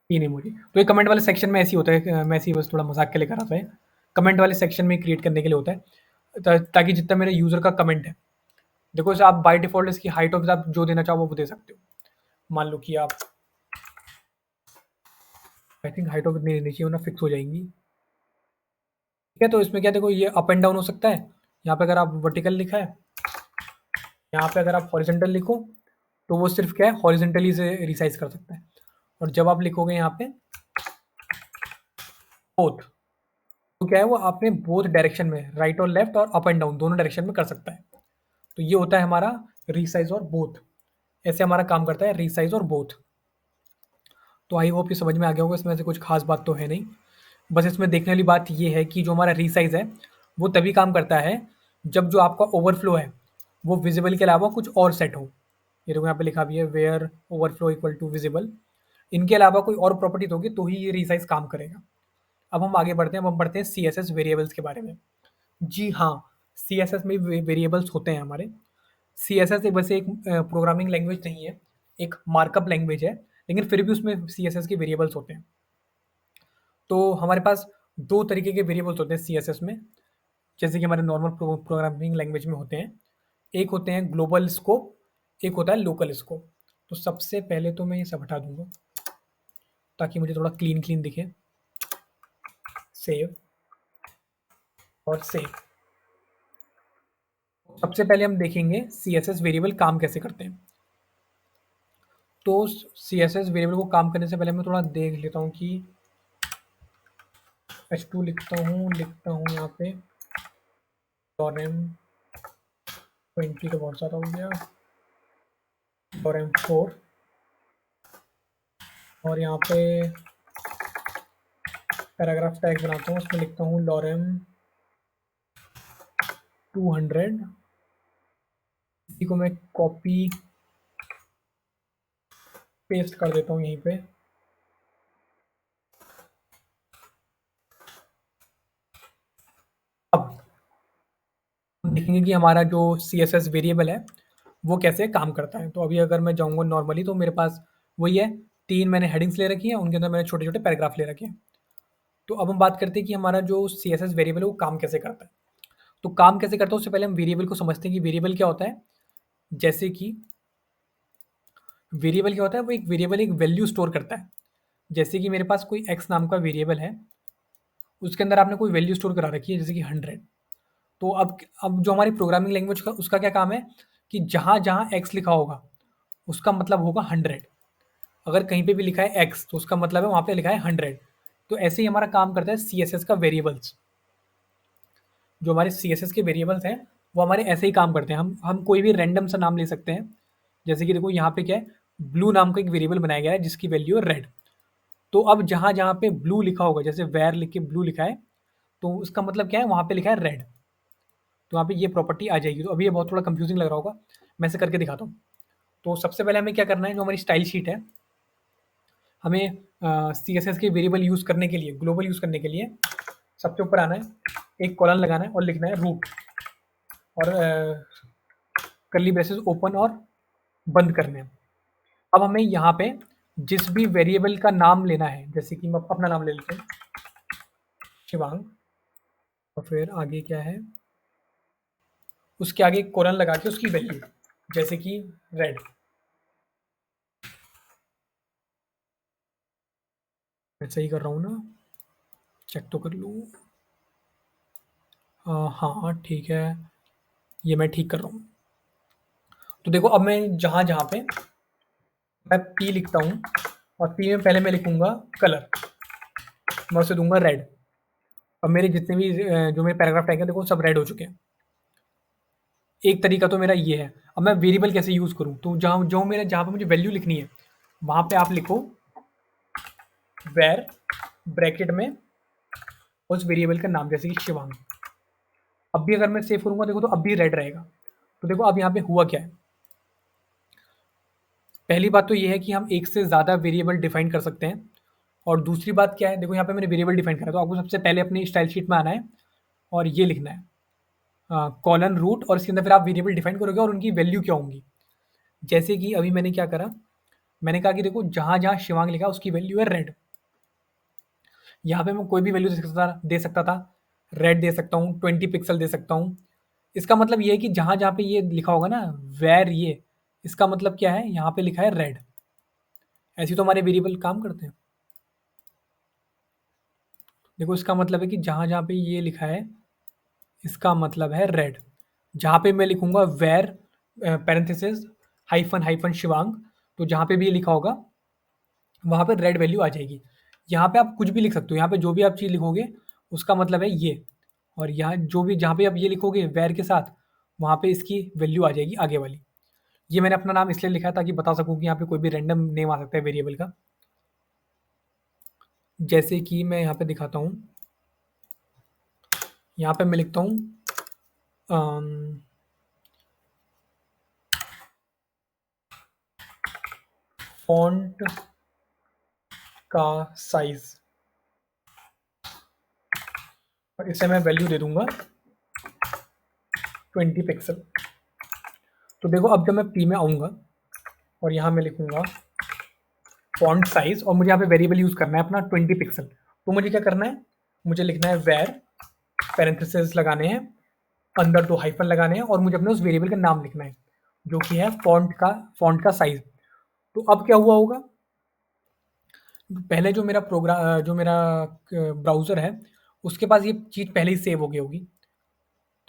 3 इमोजी। तो ये कमेंट वाले सेक्शन में ऐसे ही होता है, मैं ऐसे ही बस थोड़ा मजाक के लिए कर रहा था ये। कमेंट वाले सेक्शन में क्रिएट करने के लिए होता है, ताकि जितना मेरे यूज़र का कमेंट है, देखो इसे आप बाय डिफ़ॉल्ट इसकी हाइट ऑफ आप जो देना चाहो वो दे सकते हो। मान लो कि आप, आई थिंक हाइट ऑफ नहीं देनी चाहिए वरना फिक्स हो जाएँगी। ठीक है, तो इसमें क्या देखो ये अप एंड डाउन हो सकता है। यहाँ पे अगर आप वर्टिकल लिखा है, यहाँ पे अगर आप हॉरिज़ॉन्टल लिखो, तो वो सिर्फ़ क्या है हॉरिज़ॉन्टली से रिसाइज़ कर सकता है। और जब आप लिखोगे यहाँ पे बोथ, तो क्या है वो आपने बोथ डायरेक्शन में, राइट और लेफ्ट और अप एंड डाउन दोनों डायरेक्शन में कर सकता है। तो ये होता है हमारा रीसाइज़ और बोथ। ऐसे हमारा काम करता है रीसाइज़ और बोथ। तो आई होप ये समझ में आ गया होगा, इसमें ऐसे कुछ खास बात तो है नहीं। बस इसमें देखने वाली बात ये है कि जो हमारा रीसाइज़ है, वो तभी काम करता है जब जो आपका ओवरफ्लो है, वो विज़िबल के अलावा कुछ और सेट हो। ये देखो यहाँ पे लिखा भी है where overflow equal to visible. इनके अलावा कोई और प्रॉपर्टी होगी तो ही ये रीसाइज़ काम करेगा। अब हम आगे बढ़ते हैं, अब हम बढ़ते हैं सीएसएस वेरिएबल्स के बारे में। जी हाँ, सीएसएस में भी वेरिएबल्स होते हैं हमारे। सीएसएस एक वैसे एक प्रोग्रामिंग लैंग्वेज नहीं है, एक मार्कअप लैंग्वेज है, लेकिन फिर भी उसमें सीएसएस के वेरिएबल्स होते हैं। तो हमारे पास 2 तरीके के वेरिएबल्स होते हैं सीएसएस में, जैसे कि हमारे नॉर्मल प्रोग्रामिंग लैंग्वेज में होते हैं। एक होते हैं ग्लोबल स्कोप, एक होता है लोकल स्कोप। तो सबसे पहले तो मैं ये सब हटा दूँगा, ताकि मुझे थोड़ा क्लीन दिखे। सेव और सेव। सबसे पहले हम देखेंगे सीएसएस वेरिएबल काम कैसे करते हैं। तो सीएसएस वेरिएबल को काम करने से पहले मैं थोड़ा देख लेता हूँ कि h2 लिखता हूँ यहाँ पे lorem 20 तो बहुत सारा हो गया, lorem 4, और यहाँ पे पैराग्राफ टैग बनाता हूँ, उसमें लिखता हूँ lorem 200। इसी को मैं कॉपी पेस्ट कर देता हूँ यहीं पे। अब हम देखेंगे कि हमारा जो सीएसएस वेरिएबल है वो कैसे काम करता है। तो अभी अगर मैं जाऊँगा नॉर्मली तो मेरे पास वही है, 3 मैंने हेडिंग्स ले रखी हैं, उनके अंदर मैंने छोटे-छोटे पैराग्राफ ले रखे हैं। तो अब हम बात करते हैं कि हमारा जो सीएसएस वेरिएबल है वो काम कैसे करता है। तो काम कैसे करता है उससे पहले हम वेरिएबल को समझते हैं कि वेरिएबल क्या होता है। जैसे कि वेरिएबल क्या होता है, वो एक वेरिएबल एक वैल्यू स्टोर करता है। जैसे कि मेरे पास कोई एक्स नाम का वेरिएबल है, उसके अंदर आपने कोई वैल्यू स्टोर करा रखी है जैसे कि 100। तो अब जो हमारी प्रोग्रामिंग लैंग्वेज का उसका क्या काम है कि जहाँ-जहाँ एक्स लिखा होगा, उसका मतलब होगा 100। अगर कहीं पे भी लिखा है एक्स तो उसका मतलब है वहाँ पे लिखा है 100। तो ऐसे ही हमारा काम करता है सीएसएस का वेरिएबल्स। जो हमारे सीएसएस के वेरिएबल्स हैं, वो हमारे ऐसे ही काम करते हैं। हम कोई भी रैंडम सा नाम ले सकते हैं। जैसे कि देखो यहाँ पे क्या है, ब्लू नाम का एक वेरिएबल बनाया गया है जिसकी वैल्यू है रेड। तो अब जहाँ-जहाँ पे ब्लू लिखा होगा, जैसे वेयर लिख के ब्लू लिखा है, तो इसका मतलब क्या है, वहाँ पे लिखा है रेड, तो वहाँ पे ये प्रॉपर्टी आ जाएगी। तो अभी ये बहुत थोड़ा कंफ्यूजिंग लग रहा होगा, मैं इसे करके दिखाता हूँ। तो सबसे पहले हमें क्या करना है, जो हमारी स्टाइल शीट है, हमें CSS के वेरिएबल यूज़ करने के लिए, ग्लोबल यूज़ करने के लिए सबसे ऊपर आना है, एक कॉलन लगाना है और लिखना है रूट, और कर्ली ब्रेसेस ओपन और बंद करने हैं। अब हमें यहाँ पे जिस भी वेरिएबल का नाम लेना है, जैसे कि मैं अपना नाम ले लेता हूँ शिवांग, और फिर आगे क्या है, उसके आगे कोलन लगा के उसकी वैल्यू, जैसे कि रेड। मैं सही कर रहा हूँ ना, चेक तो कर लूँ। हाँ ठीक है, ये मैं ठीक कर रहा हूँ। तो देखो अब मैं जहाँ जहाँ पे मैं पी लिखता हूँ, और पी में पहले मैं लिखूंगा कलर, मैं उसे दूंगा रेड। अब मेरे जितने भी जो मेरे पैराग्राफ टैग हैं देखो सब रेड हो चुके हैं। एक तरीका तो मेरा ये है। अब मैं वेरिएबल कैसे यूज़ करूँ, तो जहाँ पे मुझे वैल्यू लिखनी है वहाँ पे आप लिखो वेर, ब्रैकेट में उस वेरिएबल का नाम, जैसे कि शिवांग। अब भी अगर मैं सेव करूँगा देखो, तो अब भी रेड रहेगा। तो देखो अब यहाँ पे हुआ क्या है, पहली बात तो ये है कि हम एक से ज़्यादा वेरिएबल डिफाइन कर सकते हैं। और दूसरी बात क्या है, देखो यहाँ पे मैंने वेरिएबल डिफाइन करा, तो आपको सबसे पहले अपनी स्टाइल शीट में आना है और ये लिखना है कॉलन रूट, और इसके अंदर फिर आप वेरिएबल डिफाइन करोगे और उनकी वैल्यू क्या होंगी। जैसे कि अभी मैंने क्या करा, मैंने कहा कि देखो जहाँ जहाँ शिवांग लिखा उसकी वैल्यू है रेड। यहाँ पे मैं कोई भी वैल्यू दे सकता था, रेड दे सकता हूँ, 20 पिक्सल दे सकता हूँ। इसका मतलब ये है कि जहाँ जहाँ पे ये लिखा होगा ना वेर, ये इसका मतलब क्या है, यहाँ पे लिखा है रेड। ऐसे तो हमारे वेरिएबल काम करते हैं। देखो इसका मतलब है कि जहाँ जहाँ पे ये लिखा है इसका मतलब है रेड। जहाँ पे मैं लिखूंगा where parenthesis hyphen hyphen Shivang, तो जहाँ पे भी ये लिखा होगा वहाँ पे रेड वैल्यू आ जाएगी। यहाँ पे आप कुछ भी लिख सकते हो, यहाँ पे जो भी आप चीज़ लिखोगे उसका मतलब है ये, और यहाँ जो भी जहाँ पे आप ये लिखोगे वेर के साथ, वहाँ पे इसकी वैल्यू आ जाएगी आगे वाली। ये मैंने अपना नाम इसलिए लिखा है ताकि बता सकूँ कि यहाँ पे कोई भी रैंडम नेम आ सकता है वेरिएबल का। जैसे कि मैं यहाँ पे दिखाता हूँ, यहाँ पे मैं लिखता हूँ फॉन्ट का साइज, और इसे मैं वैल्यू दे दूंगा 20 पिक्सल। तो देखो अब जब मैं पी में आऊँगा और यहाँ मैं लिखूंगा फॉन्ट साइज, और मुझे यहाँ पे वेरिएबल यूज़ करना है अपना 20 पिक्सल, तो मुझे क्या करना है, मुझे लिखना है वेर, पैरेंथेसिस लगाने हैं, अंदर 2 हाइफन लगाने हैं, और मुझे अपने उस वेरिएबल का नाम लिखना है जो कि है फॉन्ट का साइज। तो अब क्या हुआ होगा, पहले जो मेरा ब्राउज़र है उसके पास ये चीज़ पहले ही सेव हो गई होगी।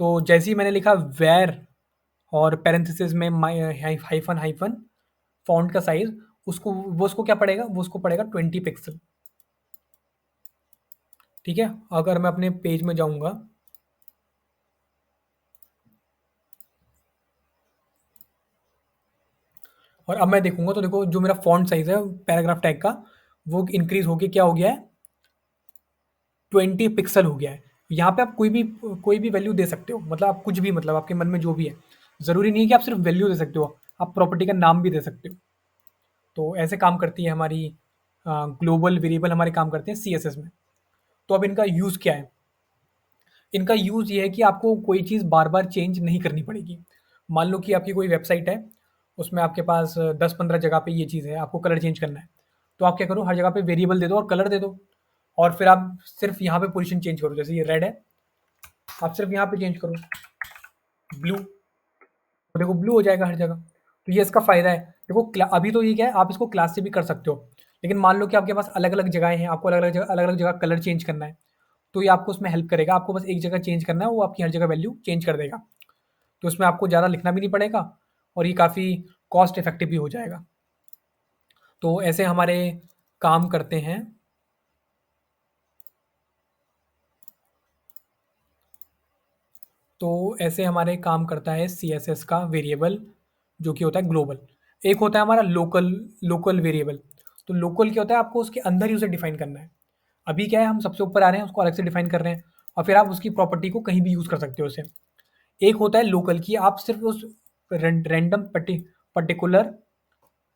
तो जैसे ही मैंने लिखा वेर और पैरेंथेसिस में हाइफन हाइफन फॉन्ट का साइज, उसको क्या पड़ेगा, वो उसको पड़ेगा 20 पिक्सल। ठीक है, अगर मैं अपने पेज में जाऊंगा, और अब मैं देखूंगा, तो देखो जो मेरा फॉन्ट साइज है पैराग्राफ टैग का, वो इंक्रीज होके क्या हो गया है, 20 पिक्सल हो गया है। यहाँ पे आप कोई भी वैल्यू दे सकते हो, मतलब आप कुछ भी, मतलब आपके मन में जो भी है, ज़रूरी नहीं है कि आप सिर्फ वैल्यू दे सकते हो, आप प्रॉपर्टी का नाम भी दे सकते हो। तो ऐसे काम करती है हमारी ग्लोबल वेरिएबल, हमारे काम करते हैं CSS में। तो अब इनका यूज़ क्या है, इनका यूज़ ये है कि आपको कोई चीज़ बार-बार चेंज नहीं करनी पड़ेगी। मान लो कि आपकी कोई वेबसाइट है, उसमें आपके पास 10-15 जगह पे ये चीज़ है, आपको कलर चेंज करना है। तो आप क्या करो, हर जगह पे वेरिएबल दे दो और कलर दे दो, और फिर आप सिर्फ यहाँ पे पोजीशन चेंज करो, जैसे ये रेड है, आप सिर्फ यहाँ पे चेंज करो ब्लू, तो देखो ब्लू हो जाएगा हर जगह। तो ये इसका फ़ायदा है। देखो अभी तो ये क्या है, आप इसको क्लास से भी कर सकते हो, लेकिन मान लो कि आपके पास अलग-अलग जगहें हैं, आपको अलग-अलग जगह कलर चेंज करना है, तो ये आपको उसमें हेल्प करेगा। आपको बस एक जगह चेंज करना है, वो आपकी हर जगह वैल्यू चेंज कर देगा। तो उसमें आपको ज़्यादा लिखना भी नहीं पड़ेगा, और ये काफ़ी कॉस्ट इफ़ेक्टिव भी हो जाएगा। तो ऐसे हमारे काम करते हैं। तो ऐसे हमारे काम करता है CSS का वेरिएबल, जो कि होता है ग्लोबल। एक होता है हमारा लोकल लोकल वेरिएबल। तो लोकल क्या होता है, आपको उसके अंदर ही उसे डिफाइन करना है। अभी क्या है, हम सबसे ऊपर आ रहे हैं, उसको अलग से डिफाइन कर रहे हैं, और फिर आप उसकी प्रॉपर्टी को कहीं भी यूज़ कर सकते हो उसे। एक होता है लोकल कि आप सिर्फ़ उस रैंडम पर्टिकुलर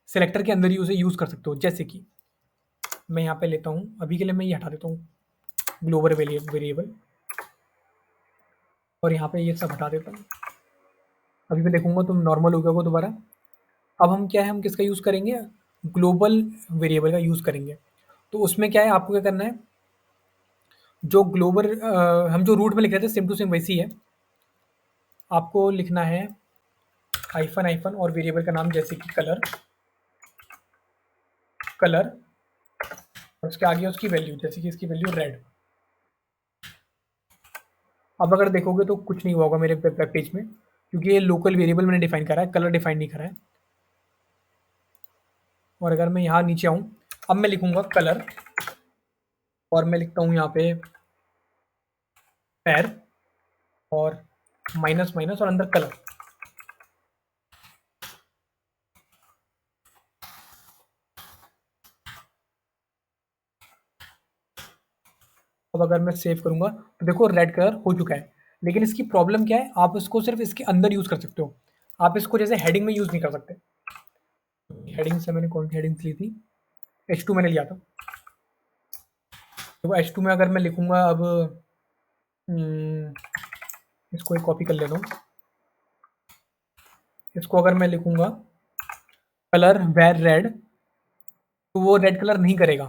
सेलेक्टर के अंदर ही उसे यूज़ कर सकते हो। जैसे कि मैं यहाँ पे लेता हूँ, अभी के लिए मैं ये हटा देता हूँ ग्लोबल वेरिएबल और यहाँ पे ये सब हटा देता हूँ। अभी मैं देखूँगा तो नॉर्मल हो गया होगा दोबारा। अब हम क्या है, हम किसका यूज़ करेंगे? ग्लोबल वेरिएबल का यूज़ करेंगे। तो उसमें क्या है, आपको क्या करना है, जो ग्लोबल हम जो रूट में लिख रहे थे सेम टू सेम वैसी ही है। आपको लिखना है हाइफ़न हाइफ़न और वेरिएबल का नाम जैसे कि कलर कलर और उसके आगे उसकी वैल्यू, जैसे कि इसकी वैल्यू रेड। अब अगर देखोगे तो कुछ नहीं हुआ होगा मेरे वेब पेज में, क्योंकि ये लोकल वेरिएबल मैंने डिफाइन करा है, कलर डिफाइन नहीं करा है। और अगर मैं यहाँ नीचे आऊँ, अब मैं लिखूँगा कलर और मैं लिखता हूँ यहाँ पे पैर और माइनस माइनस और अंदर कलर। अब अगर मैं सेव करूँगा तो देखो रेड कलर हो चुका है। लेकिन इसकी प्रॉब्लम क्या है, आप इसको सिर्फ इसके अंदर यूज़ कर सकते हो। आप इसको जैसे हेडिंग में यूज़ नहीं कर सकते। हेडिंग से मैंने कौन सी हेडिंग्स ली थी? H2 मैंने लिया था। तो H2 में अगर मैं लिखूँगा अब इसको एक कॉपी कर लेता हूँ। इसको अगर मैं लिखूँगा कलर वेर रेड, तो वो रेड कलर नहीं करेगा,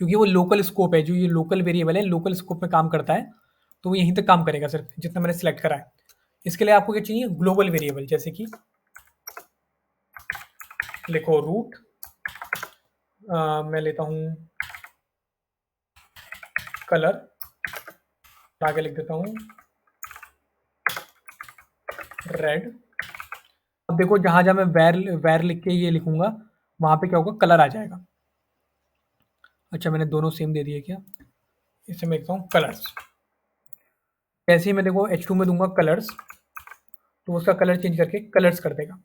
क्योंकि वो लोकल स्कोप है। जो ये लोकल वेरिएबल है, लोकल स्कोप में काम करता है, तो वो यहीं तक काम करेगा सिर्फ जितना मैंने सेलेक्ट करा है। इसके लिए आपको क्या चाहिए? Global variable. जैसे कि लिखो रूट, मैं लेता हूँ कलर, आगे लिख देता हूँ रेड। अब देखो जहाँ जहाँ मैं वैर वैर लिख के ये लिखूंगा, वहाँ पे क्या होगा, कलर आ जाएगा। अच्छा मैंने दोनों सेम दे दिए क्या? इसे मैं लिखता हूँ कलर्स। जैसे ही मैं देखो H2 में दूंगा कलर्स, तो उसका कलर चेंज करके कलर्स कर देगा।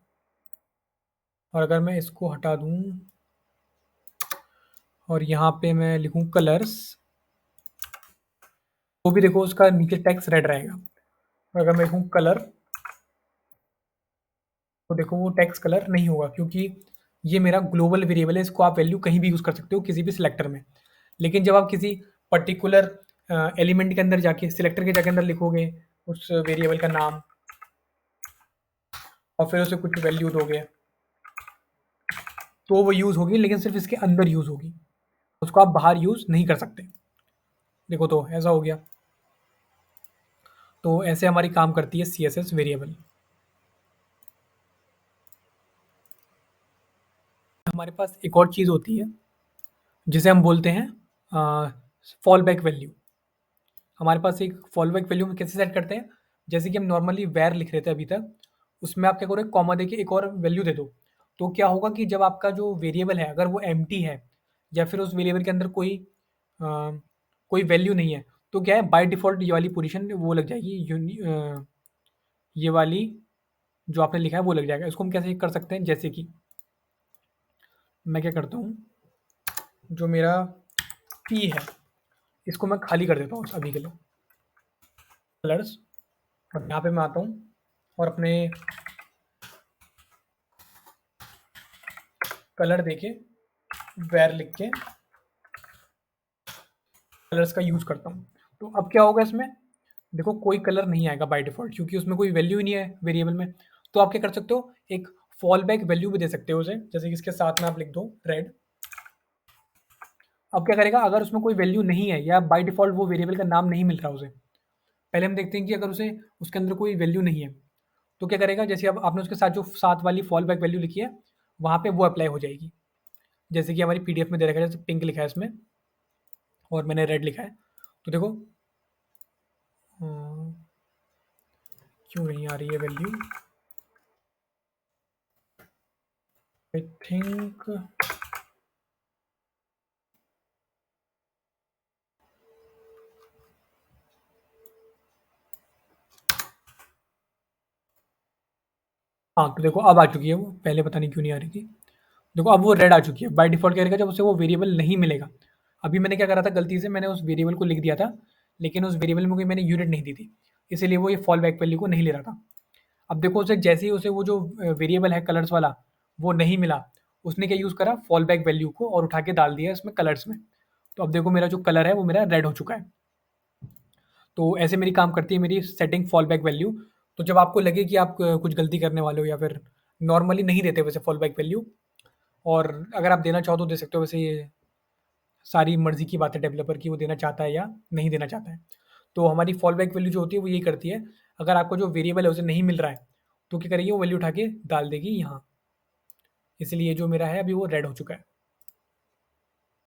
और अगर मैं इसको हटा दूँ और यहाँ पे मैं लिखूँ कलर्स, तो भी देखो उसका नीचे टेक्स्ट रेड रहेगा। और अगर मैं लिखूँ कलर, तो देखो वो टेक्स्ट कलर नहीं होगा, क्योंकि ये मेरा ग्लोबल वेरिएबल है। इसको आप वैल्यू कहीं भी यूज़ कर सकते हो किसी भी सिलेक्टर में। लेकिन जब आप किसी पर्टिकुलर एलिमेंट के अंदर जाके सिलेक्टर के जाके अंदर लिखोगे उस वेरिएबल का नाम और फिर उसे कुछ वैल्यू दोगे, तो वो यूज़ होगी, लेकिन सिर्फ इसके अंदर यूज़ होगी। उसको आप बाहर यूज़ नहीं कर सकते। देखो तो ऐसा हो गया। तो ऐसे हमारी काम करती है CSS वेरिएबल। हमारे पास एक और चीज़ होती है जिसे हम बोलते हैं फॉल बैक वैल्यू। हमारे पास एक फॉल बैक वैल्यू में कैसे सेट करते हैं? जैसे कि हम नॉर्मली वैर लिख रहे थे अभी तक, उसमें आप क्या करो, एक कॉमा देके एक और वैल्यू दे दो। तो क्या होगा कि जब आपका जो वेरिएबल है अगर वो एम्प्टी है या फिर उस वेरिएबल के अंदर कोई वैल्यू नहीं है, तो क्या है, बाय डिफ़ॉल्ट ये वाली पोज़ीशन वो लग जाएगी, ये वाली जो आपने लिखा है वो लग जाएगा। इसको हम कैसे कर सकते हैं? जैसे कि मैं क्या करता हूँ, जो मेरा P है इसको मैं खाली कर देता हूँ अभी के लिए, कलर्स। और यहाँ पे मैं आता हूँ और अपने कलर देके वेर लिख के कलर्स का यूज़ करता हूँ। तो अब क्या होगा इसमें, देखो कोई कलर नहीं आएगा बाय डिफ़ॉल्ट, क्योंकि उसमें कोई वैल्यू ही नहीं है वेरिएबल में। तो आप क्या कर सकते हो, एक फॉल बैक वैल्यू भी दे सकते हो उसे, जैसे कि इसके साथ में आप लिख दो रेड। अब क्या करेगा, अगर उसमें कोई वैल्यू नहीं है या बाय डिफ़ॉल्ट वो वेरिएबल का नाम नहीं मिल रहा उसे, पहले हम देखते हैं कि अगर उसे उसके अंदर कोई वैल्यू नहीं है, तो क्या करेगा, जैसे अब आपने उसके साथ जो साथ वाली फॉल बैक वैल्यू लिखी है, वहाँ पे वो अप्लाई हो जाएगी। जैसे कि हमारी पीडीएफ में दे रखा है, जैसे पिंक लिखा है इसमें और मैंने रेड लिखा है। तो देखो क्यों नहीं आ रही है वैल्यू, आई थिंक हाँ, तो देखो अब आ चुकी है वो, पहले पता नहीं क्यों नहीं आ रही थी। देखो अब वो रेड आ चुकी है। बाय डिफ़ॉल्ट क्या करेगा, जब उसे वो वेरिएबल नहीं मिलेगा। अभी मैंने क्या करा था, गलती से मैंने उस वेरिएबल को लिख दिया था, लेकिन उस वेरिएबल में कोई मैंने यूनिट नहीं दी थी, इसीलिए वो ये फॉल बैक वैल्यू को नहीं ले रहा था। अब देखो उसे जैसे ही उसे वो जो वेरिएबल है कलर्स वाला, वो नहीं मिला, उसने क्या यूज़ करा फॉल बैक वैल्यू को और उठा के डाल दिया इसमें कलर्स में। तो अब देखो मेरा जो कलर है वो मेरा रेड हो चुका है। तो ऐसे मेरी काम करती है मेरी सेटिंग फॉल बैक वैल्यू। तो जब आपको लगे कि आप कुछ गलती करने वाले हो या फिर नॉर्मली नहीं देते वैसे फॉल बैक वैल्यू, और अगर आप देना चाहो तो दे सकते हो, वैसे ये सारी मर्ज़ी की बात है डेवलपर की, वो देना चाहता है या नहीं देना चाहता है। तो हमारी फॉल बैक वैल्यू जो होती है वो यही करती है, अगर आपको जो वेरिएबल है उसे नहीं मिल रहा है, तो क्या करेगी वो वैल्यू उठा के डाल देगी यहाँ। इसलिए जो मेरा है अभी वो रेड हो चुका है।